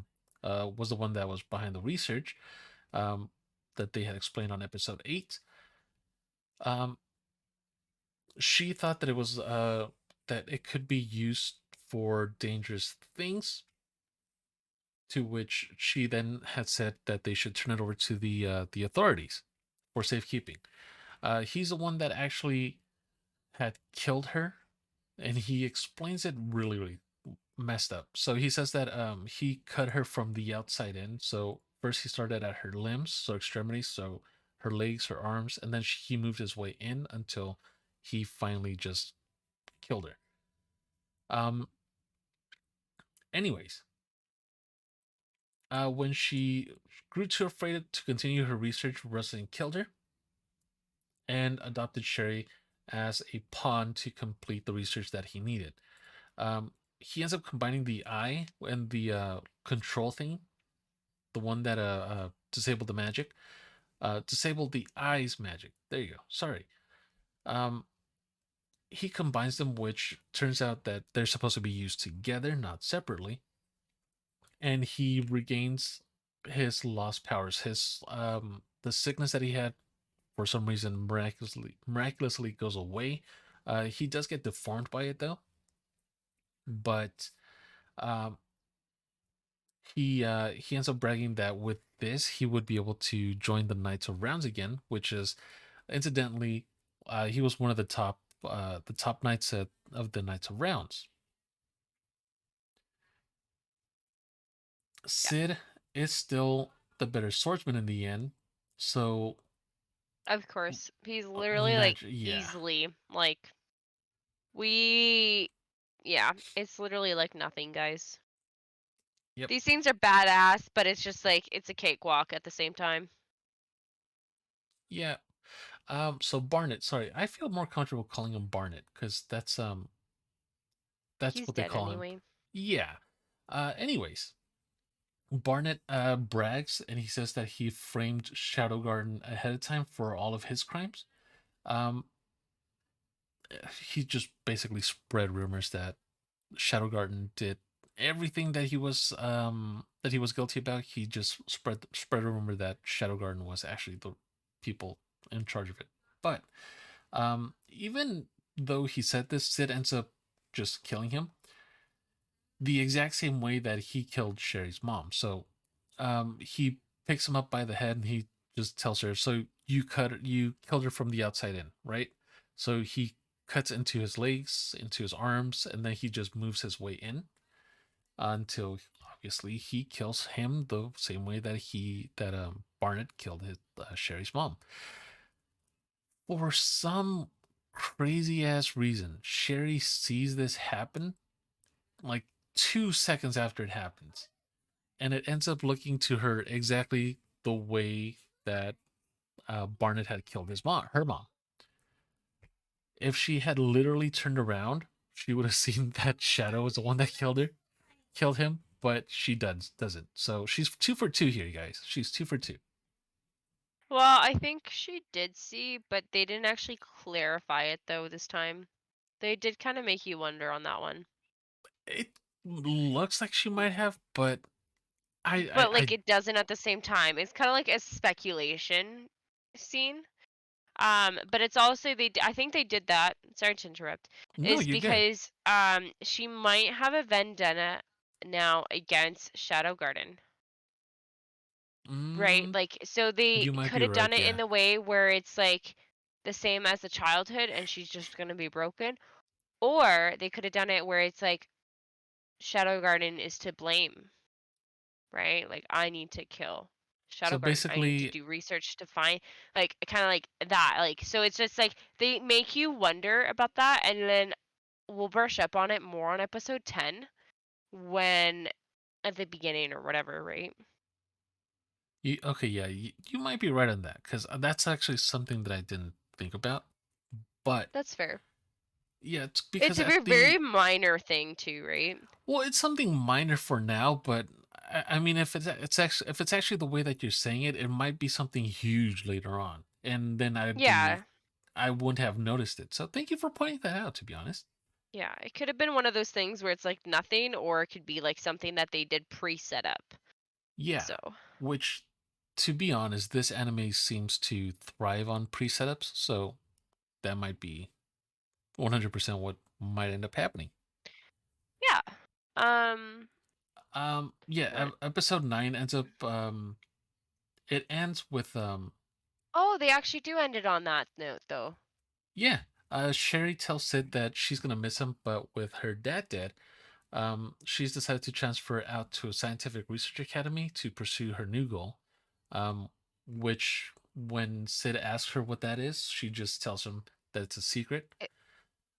one that was behind the research um, that they had explained on episode 8. Um, she thought that it was that it could be used for dangerous things, to which she then had said that they should turn it over to the authorities for safekeeping. He's the one that actually had killed her, and he explains it really, really. messed up. So he says that he cut her from the outside in. So first he started at her limbs, so extremities, so her legs, her arms, and then he moved his way in until he finally just killed her. Um. Anyways, when she grew too afraid to continue her research, Rustin killed her and adopted Sherry as a pawn to complete the research that he needed. He ends up combining the eye and the control thing, the one that disabled the magic, disabled the eye's magic. There you go. Sorry. Um, he combines them, which turns out that they're supposed to be used together, not separately. And he regains his lost powers. His the sickness that he had for some reason miraculously goes away. He does get deformed by it though, but um, he ends up bragging that with this he would be able to join the Knights of Rounds again, which is incidentally he was one of the top knights of the Knights of Rounds. Yeah, Sid is still the better swordsman in the end, so of course. He's literally like imagine, yeah, easily like we yeah, it's literally like nothing, guys. yep, These scenes are badass, but it's just like it's a cakewalk at the same time. yeah. So Barnet, sorry, I feel more comfortable calling him Barnet because that's He's what they dead call him. anyway. Yeah. Anyways, Barnet brags and he says that he framed Shadow Garden ahead of time for all of his crimes. Um, he just basically spread rumors that Shadow Garden did everything that he was guilty about. He just spread a rumor that Shadow Garden was actually the people in charge of it. But even though he said this, Sid ends up just killing him the exact same way that he killed Sherry's mom. So he picks him up by the head and he just tells her, "So you killed her from the outside in, right?" So he cuts into his legs, into his arms, and then he just moves his way in until obviously he kills him the same way that Barnett killed his Sherry's mom. For some crazy ass reason, Sherry sees this happen like 2 seconds after it happens, and it ends up looking to her exactly the way that Barnett had killed her mom. If she had literally turned around, she would have seen that Shadow was the one that killed him. But she doesn't. So she's 2 for 2 here, you guys. She's 2 for 2. Well, I think she did see, but they didn't actually clarify it though this time. They did kind of make you wonder on that one. It looks like she might have, but But like I it doesn't at the same time. It's kind of like a speculation scene. But it's also I think they did that. Sorry to interrupt. no, Is you're good. because she might have a vendetta now against Shadow Garden. Right? Mm, Like so they you might could be have done right. it in Yeah. the way where it's like the same as the childhood and she's just going to be broken, or they could have done it where it's like Shadow Garden is to blame, right? Like I need to kill Shadow So Garden. I need to basically, do research to find like kind of like that. Like so it's just like they make you wonder about that and then we'll brush up on it more on episode 10 when at the beginning or whatever, right? okay, yeah, you might be right on that because that's actually something that I didn't think about. But That's fair. yeah, it's It's because a at very, very the minor thing too, right? well, it's something minor for now, but I mean, if it's actually the way that you're saying it, it might be something huge later on, and then Yeah. I wouldn't have noticed it. So thank you for pointing that out. To be honest, Yeah, it could have been one of those things where it's like nothing, or it could be like something that they did pre-set up. yeah. So, Which, to be honest, this anime seems to thrive on pre-setups, so that might be 100% what might end up happening. yeah. Um, Yeah, what? episode 9 ends up it ends with Oh, they actually do end it on that note, though. yeah, Sherry tells Sid that she's gonna miss him, but with her dad dead, She's decided to transfer out to a scientific research academy to pursue her new goal. Um, which, when Sid asks her what that is, she just tells him that it's a secret.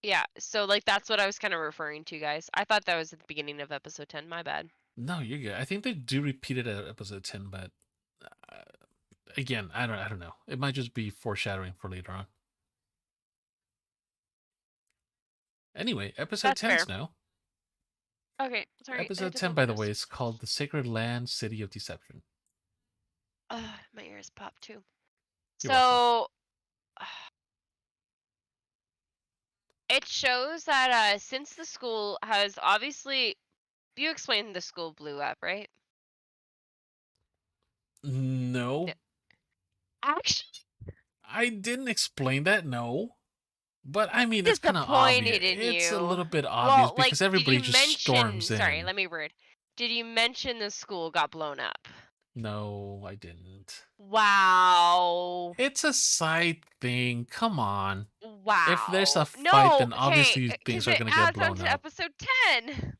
Yeah, so like that's what I was kind of referring to, guys. I thought that was at the beginning of episode 10. My bad. No, you're good. I think they do repeat it at episode 10, but uh, again, I don't know. It might just be foreshadowing for later on. Anyway, episode That's 10's fair. now. Okay, sorry, I had Episode to 10, blow by my the nose. way, is called The Sacred Land, City of Deception. My ears popped too. You're welcome. So it shows that since the school has obviously, you explained the school blew up, right? No. No, Actually, I didn't explain that, no. But I mean, it's kind of obvious. disappointed in It's a you. little bit obvious Well, like, because did everybody you just mention? storms Sorry, in. let me word. Did you mention the school got blown up? No, I didn't. Wow. It's a side thing. Come on. If there's a Wow. fight, No, then okay, obviously because things are it going to get adds on blown to up. episode 10.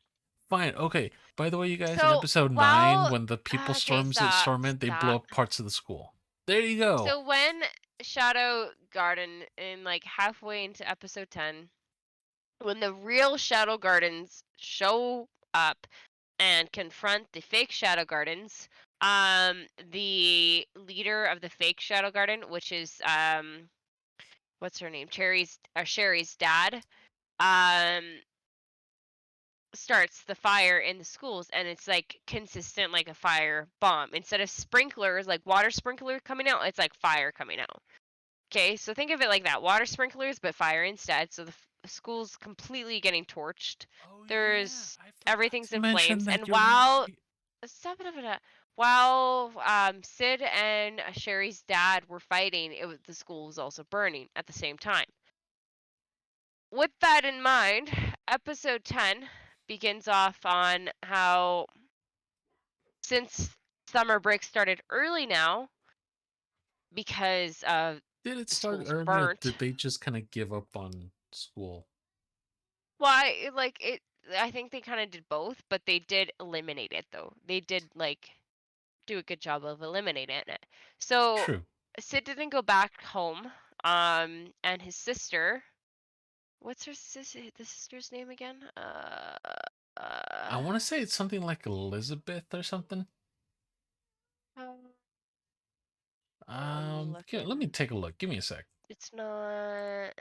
Fine. Okay. By the way, you guys, in So episode 9, while when the people okay, stop, storm in, they blow stop. up parts of the school. There you go. So when Shadow Garden in like halfway into episode 10, when the real Shadow Gardens show up and confront the fake Shadow Gardens, the leader of the fake Shadow Garden, which is what's her name? Sherry's dad, um starts the fire in the schools, and it's like consistent like a fire bomb. Instead of sprinklers, like water sprinkler coming out, it's like fire coming out. Okay, so think of it like that. Water sprinklers, but fire instead. So the school's completely getting torched. Oh, yeah. There's I forgot everything's to in mention flames. that. And You're while right. stop it, while Sid and Sherry's dad were fighting, the school was also burning at the same time. With that in mind, episode 10 begins off on how, since summer break started early now because Did it the start school's early or burnt. did they just kind of give up on school? Well, I think they kind of did both, but they did eliminate it though. They did like do a good job of eliminating it. So True. Sid didn't go back home. And his sister, what's the sister's name again? I want to say it's something like Elizabeth or something. Uh, I'm Here, let me looking. take a look. Give me a sec. It's not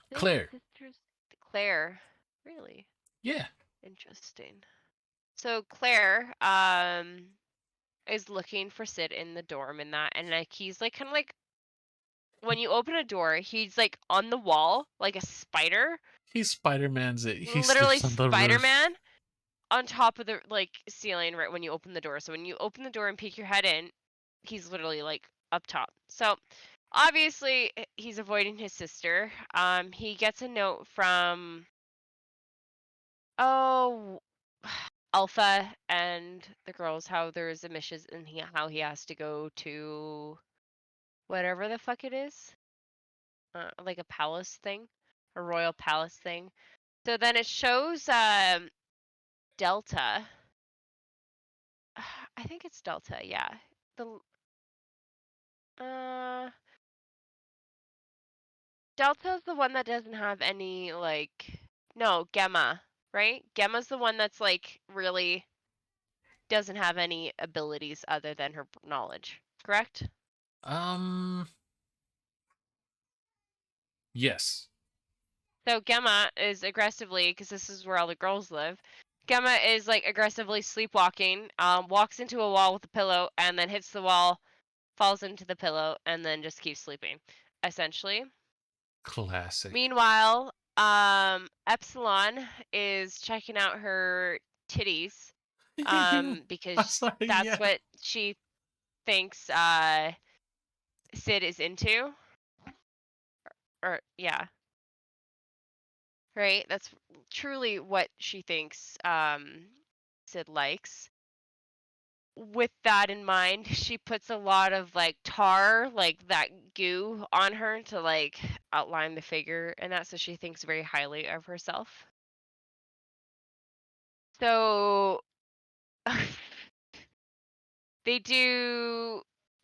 his Claire. sister's Claire. Really Yeah. interesting. So Claire is looking for Sid in the dorm and that, and like he's like kind of like, when you open a door, he's like on the wall like a spider, He's Spider Man's it. He literally sleeps on the roof. Spider-Man on top of the like ceiling right when you open the door. So when you open the door and peek your head in, he's literally like up top. So obviously he's avoiding his sister. He gets a note from, oh, Alpha and the girls, how there's a mission and how he has to go to whatever the fuck it is, like a palace thing, a royal palace thing. So then it shows Delta. I think it's Delta, yeah. The uh Delta's the one that doesn't have any like, no, Gemma, right? Gemma's the one that's like really doesn't have any abilities other than her knowledge, correct? Um, yes. So Gemma is aggressively, because this is where all the girls live. Gemma is like aggressively sleepwalking, walks into a wall with a pillow, and then hits the wall, falls into the pillow, and then just keeps sleeping, essentially. Classic. Meanwhile, Epsilon is checking out her titties, I'm because sorry, that's yeah. what she thinks Sid is into, or yeah, right? That's truly what she thinks Sid likes. With that in mind, she puts a lot of like tar, like that goo on her to like outline the figure and that, so she thinks very highly of herself. So they do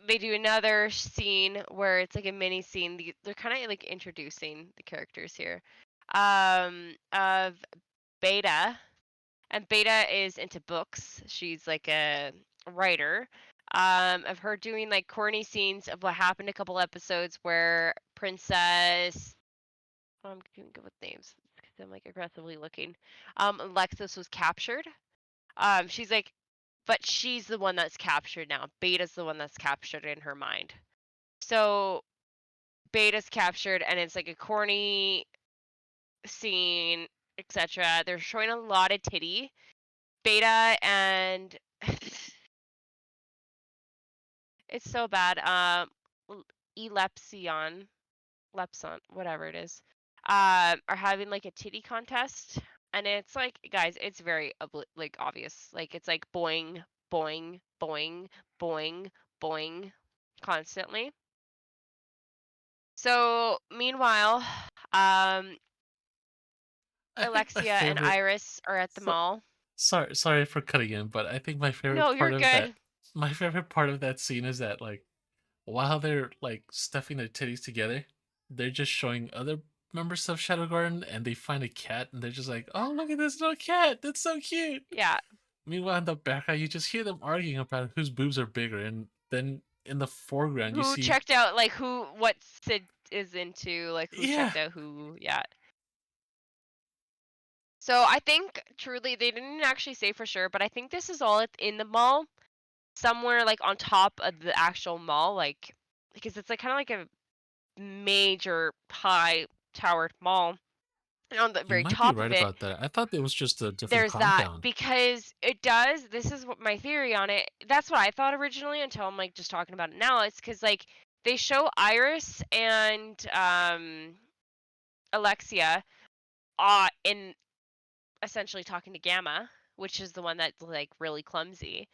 they do another scene where it's like a mini scene. They're kind of like introducing the characters here. Of Beta, and Beta is into books. She's like a writer. Of her doing like corny scenes of what happened a couple episodes where Princess, I'm doing good with names because I'm like aggressively looking. Alexis was captured. She's like, but she's the one that's captured now. Beta's the one that's captured in her mind. So Beta's captured, and it's like a corny scene, etc. They're showing a lot of titty. Beta and it's so bad. Elepsion, Lepson, whatever it is, are having like a titty contest, and it's like, guys, it's very like obvious. Like it's like boing, boing, boing, boing, boing, constantly. So meanwhile, um, I think my Alexia and favorite. Iris are at the So, mall. sorry for cutting in, but I think No, you're good. my favorite part of that scene is that like while they're like stuffing their titties together, they're just showing other members of Shadow Garden, and they find a cat, and they're just like, "Oh, look at this little cat! That's so cute." Yeah. Meanwhile, in the background, you just hear them arguing about whose boobs are bigger, and then in the foreground, you Who see, checked out like what Sid is into, like who yeah, checked out who, yeah. So I think truly they didn't actually say for sure, but I think this is all in the mall, somewhere like on top of the actual mall, like because it's like kind of like a major high towered mall. And on the you very might be top of right it, about that. I thought it was just a different there's that compound. because it does. This is what my theory on it. That's what I thought originally until I'm like just talking about it now. It's because like they show Iris and Alexia in essentially talking to Gamma, which is the one that's like really clumsy,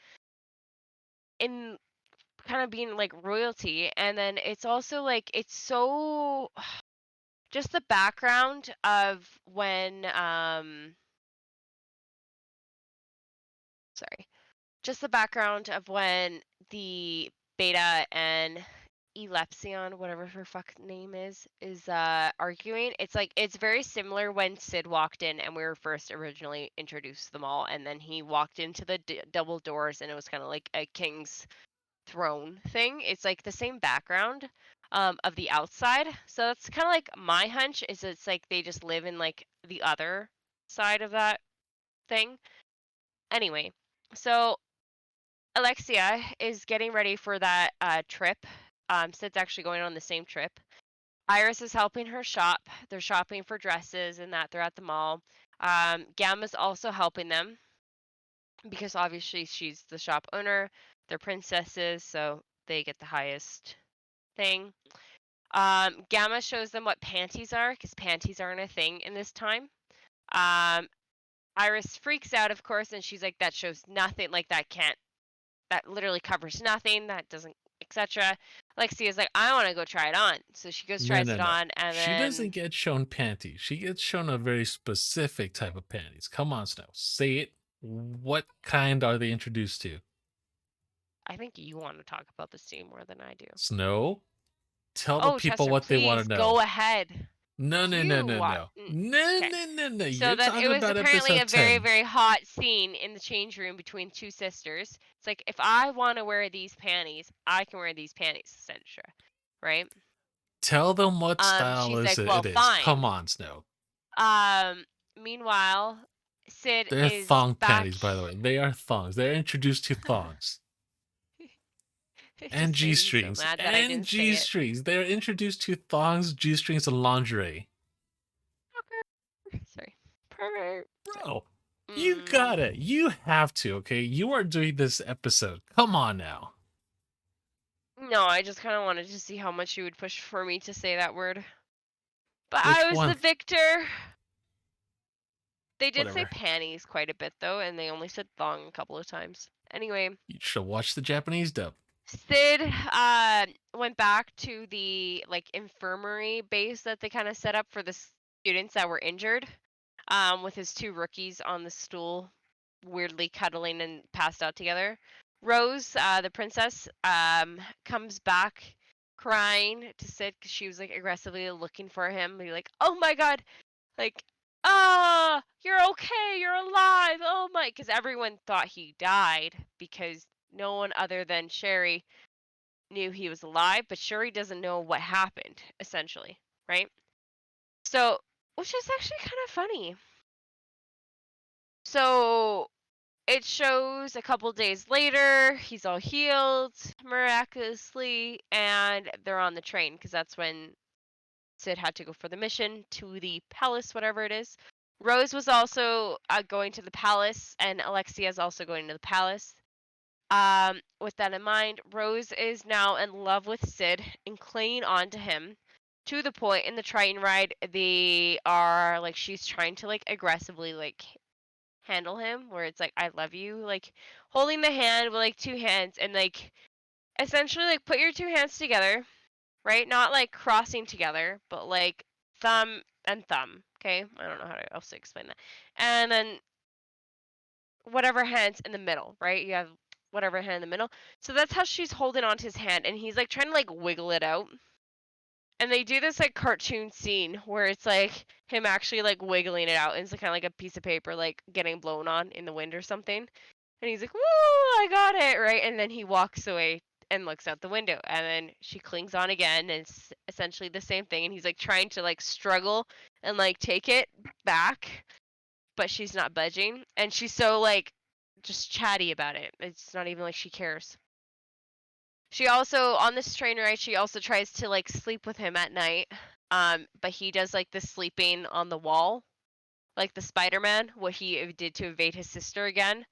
in kind of being like royalty. And then it's also like it's so just the background of when sorry, just the background of when the Beta and Elepsion, whatever her fuck name is arguing. It's like it's very similar when Sid walked in and we were first originally introduced to them all, and then he walked into the double doors, and it was kind of like a king's throne thing. It's like the same background of the outside. So that's kind of like my hunch is it's like they just live in like the other side of that thing. Anyway, so Alexia is getting ready for that trip. Sid's actually going on the same trip. Iris is helping her shop. They're shopping for dresses and that. They're at the mall. Gamma's also helping them because obviously she's the shop owner. They're princesses, so they get the highest thing. Gamma shows them what panties are because panties aren't a thing in this time. Um, Iris freaks out, of course, and she's like, "That shows nothing. Like that can't. That literally covers nothing. That doesn't, etc." Lexia's like, "I want to go try it on," so she goes No, tries no, it no. on, and She doesn't then get shown panties. She gets shown a very specific type of panties. Come on, Snow. Say it. What kind are they introduced to? I think you want to talk about this scene more than I do. Snow, tell the Oh, people Chester, what they want please to go know. ahead. No, no, no, You no, want. no. No, Okay. no, no, no. So You're then it talking was about apparently a episode very, 10. very hot scene in the change room between two sisters. It's like, if I want to wear these panties, I can wear these panties, etc. Right? Tell them what style She's is like, well, it is. Come fine. on, Snow. Meanwhile, Sid They're is thong back. panties, by the way. They are thongs. They're introduced to thongs. It And just G made me so strings. mad that I And didn't say G it. strings. They're introduced to thongs, G strings, and lingerie. Sorry. Pervert. Sorry. Bro, you Mm, got it. You have to, okay? You are doing this episode. Come on now. no, I just kind of wanted to see how much you would push for me to say that word. But I Which was the one? victor. They did say Whatever. panties quite a bit though, and they only said thong a couple of times. Anyway, You should watch the Japanese dub. Sid went back to the like infirmary base that they kind of set up for the students that were injured. With his two rookies on the stool. weirdly cuddling and passed out together. Rose, the princess, comes back crying to Sid because she was like aggressively looking for him. Be like, oh my god, like, ah, you're okay, you're alive. Oh my, because everyone thought he died because no one other than Sherry knew he was alive, but Sherry doesn't know what happened, essentially, right? So, which is actually kind of funny. So, it shows a couple days later, he's all healed miraculously, and they're on the train because that's when Sid had to go for the mission to the palace, whatever it is. Rose was also going to the palace, and Alexia is also going to the palace. With that in mind, Rose is now in love with Sid and clinging on to him to the point in the train ride they are like she's trying to like aggressively like handle him where it's like I love you, like holding the hand with like two hands and like essentially like put your two hands together, right? Not like crossing together, but like thumb and thumb. Okay, I don't know how to else to explain that. And then whatever hand's in the middle, right? You have whatever hand in the middle. So that's how she's holding onto his hand, and he's like trying to like wiggle it out. And they do this like cartoon scene where it's like him actually like wiggling it out, and it's kind of like a piece of paper like getting blown on in the wind or something. And he's like, "Woo, I got it!" Right? And then he walks away and looks out the window, and then she clings on again, and it's essentially the same thing. And he's like trying to like struggle and like take it back, but she's not budging, and she's so like just chatty about it. It's not even like she cares. She also on this train ride, she also tries to like sleep with him at night. But he does like the sleeping on the wall, like the Spider-Man, what he did to evade his sister again.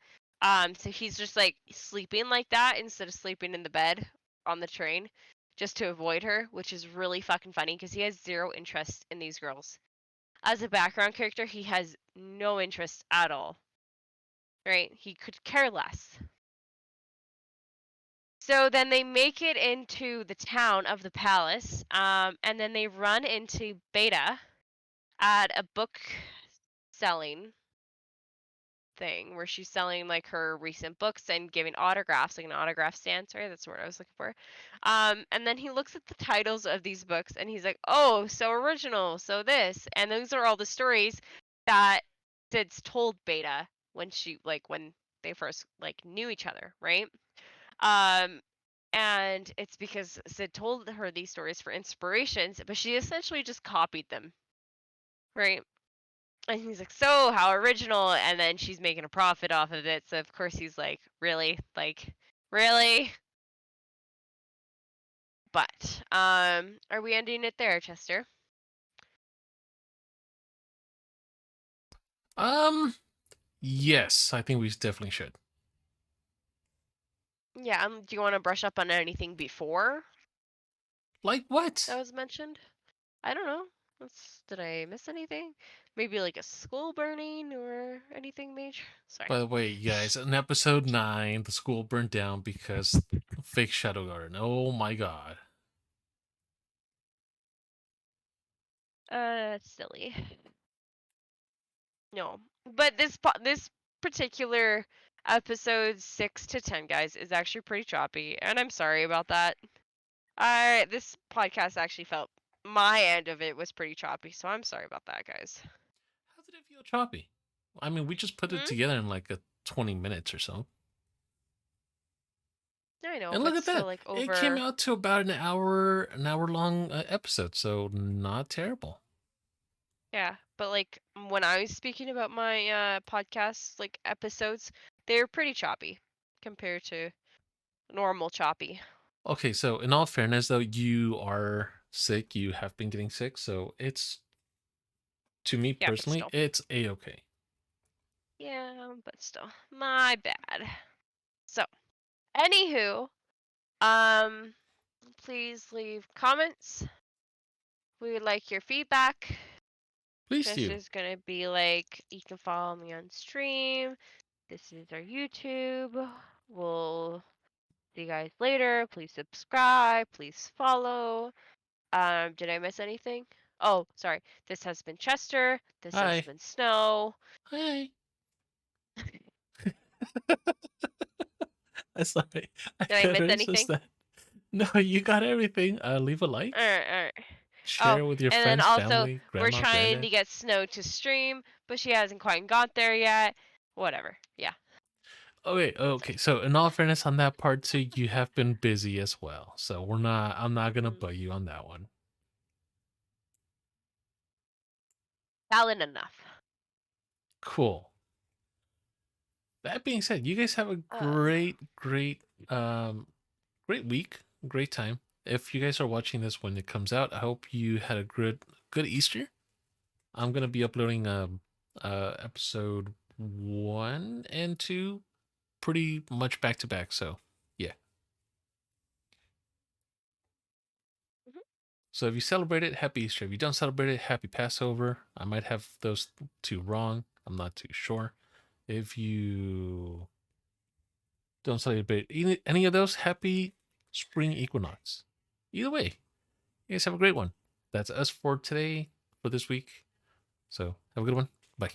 So he's just like sleeping like that instead of sleeping in the bed on the train, just to avoid her, which is really fucking funny because he has zero interest in these girls. As a background character, he has no interest at all. Right? He could care less. So then they make it into the town of the palace, and then they run into Beta at a book selling thing where she's selling like her recent books and giving autographs, like an autograph stand. Sorry, that's the word I was looking for. And then he looks at the titles of these books and he's like, "Oh, so original, so this," and those are all the stories that Sid's told Beta when they first like knew each other, right? Um, and it's because Sid told her these stories for inspirations, but she essentially just copied them, right? And he's like, "So, how original?" And then she's making a profit off of it. So of course he's like, "Really? Like, really?" But are we ending it there, Chester? Um, yes, I think we definitely should. Yeah. Do you want to brush up on anything before Like what? that was mentioned? I don't know. Did I miss anything? Maybe like a school burning or anything major? Sorry. By the way, you guys, in episode 9, the school burned down because fake Shadow Garden. Oh my god. That's silly. No, but this particular episode 6 to 10, guys, is actually pretty choppy, and I'm sorry about that. I This podcast actually felt my end of it was pretty choppy, so I'm sorry about that, guys. How did it feel choppy? I mean, we just put it Hmm. together in like a 20 minutes or so. I know, And look but at still, that. like It came over. out to about an hour long episode, so not terrible. Yeah, but like when I was speaking about my podcast like episodes, they were pretty choppy compared to normal choppy. Okay, so in all fairness, though, you are sick. You have been getting sick, so it's to me Yeah, but personally, still. it's a okay. Yeah, but still, my bad. So, anywho, Um, please leave comments. We would like your feedback. Please do. Chester's gonna be like, you can follow me on stream. This is our YouTube. We'll see you guys later. Please subscribe. Please follow. Did I miss anything? Oh, sorry. This has been Chester. This has Hi. been Snow. Hi. I'm sorry. I Did I could miss resist anything? that. No, you got everything. Leave a like, Alright. Oh, share with your and then friends, also family, we're grandma, trying granddad. to get Snow to stream, but she hasn't quite got there yet. Whatever. Yeah, Okay, that's okay. it. So in all fairness on that part too, you have been busy as well. So I'm not gonna Mm, bug you on that one. valid enough. Cool. That being said, you guys have a Uh, great week, great time. If you guys are watching this when it comes out, I hope you had a good Easter. I'm gonna be uploading episode 1 and 2 pretty much back to back. So yeah. mhm. So if you celebrate it, happy Easter. If you don't celebrate it, happy Passover. I might have those two wrong. I'm not too sure. If you don't celebrate any of those, happy spring equinox. Either way, you guys have a great one. That's us for today, for this week. So have a good one. Bye.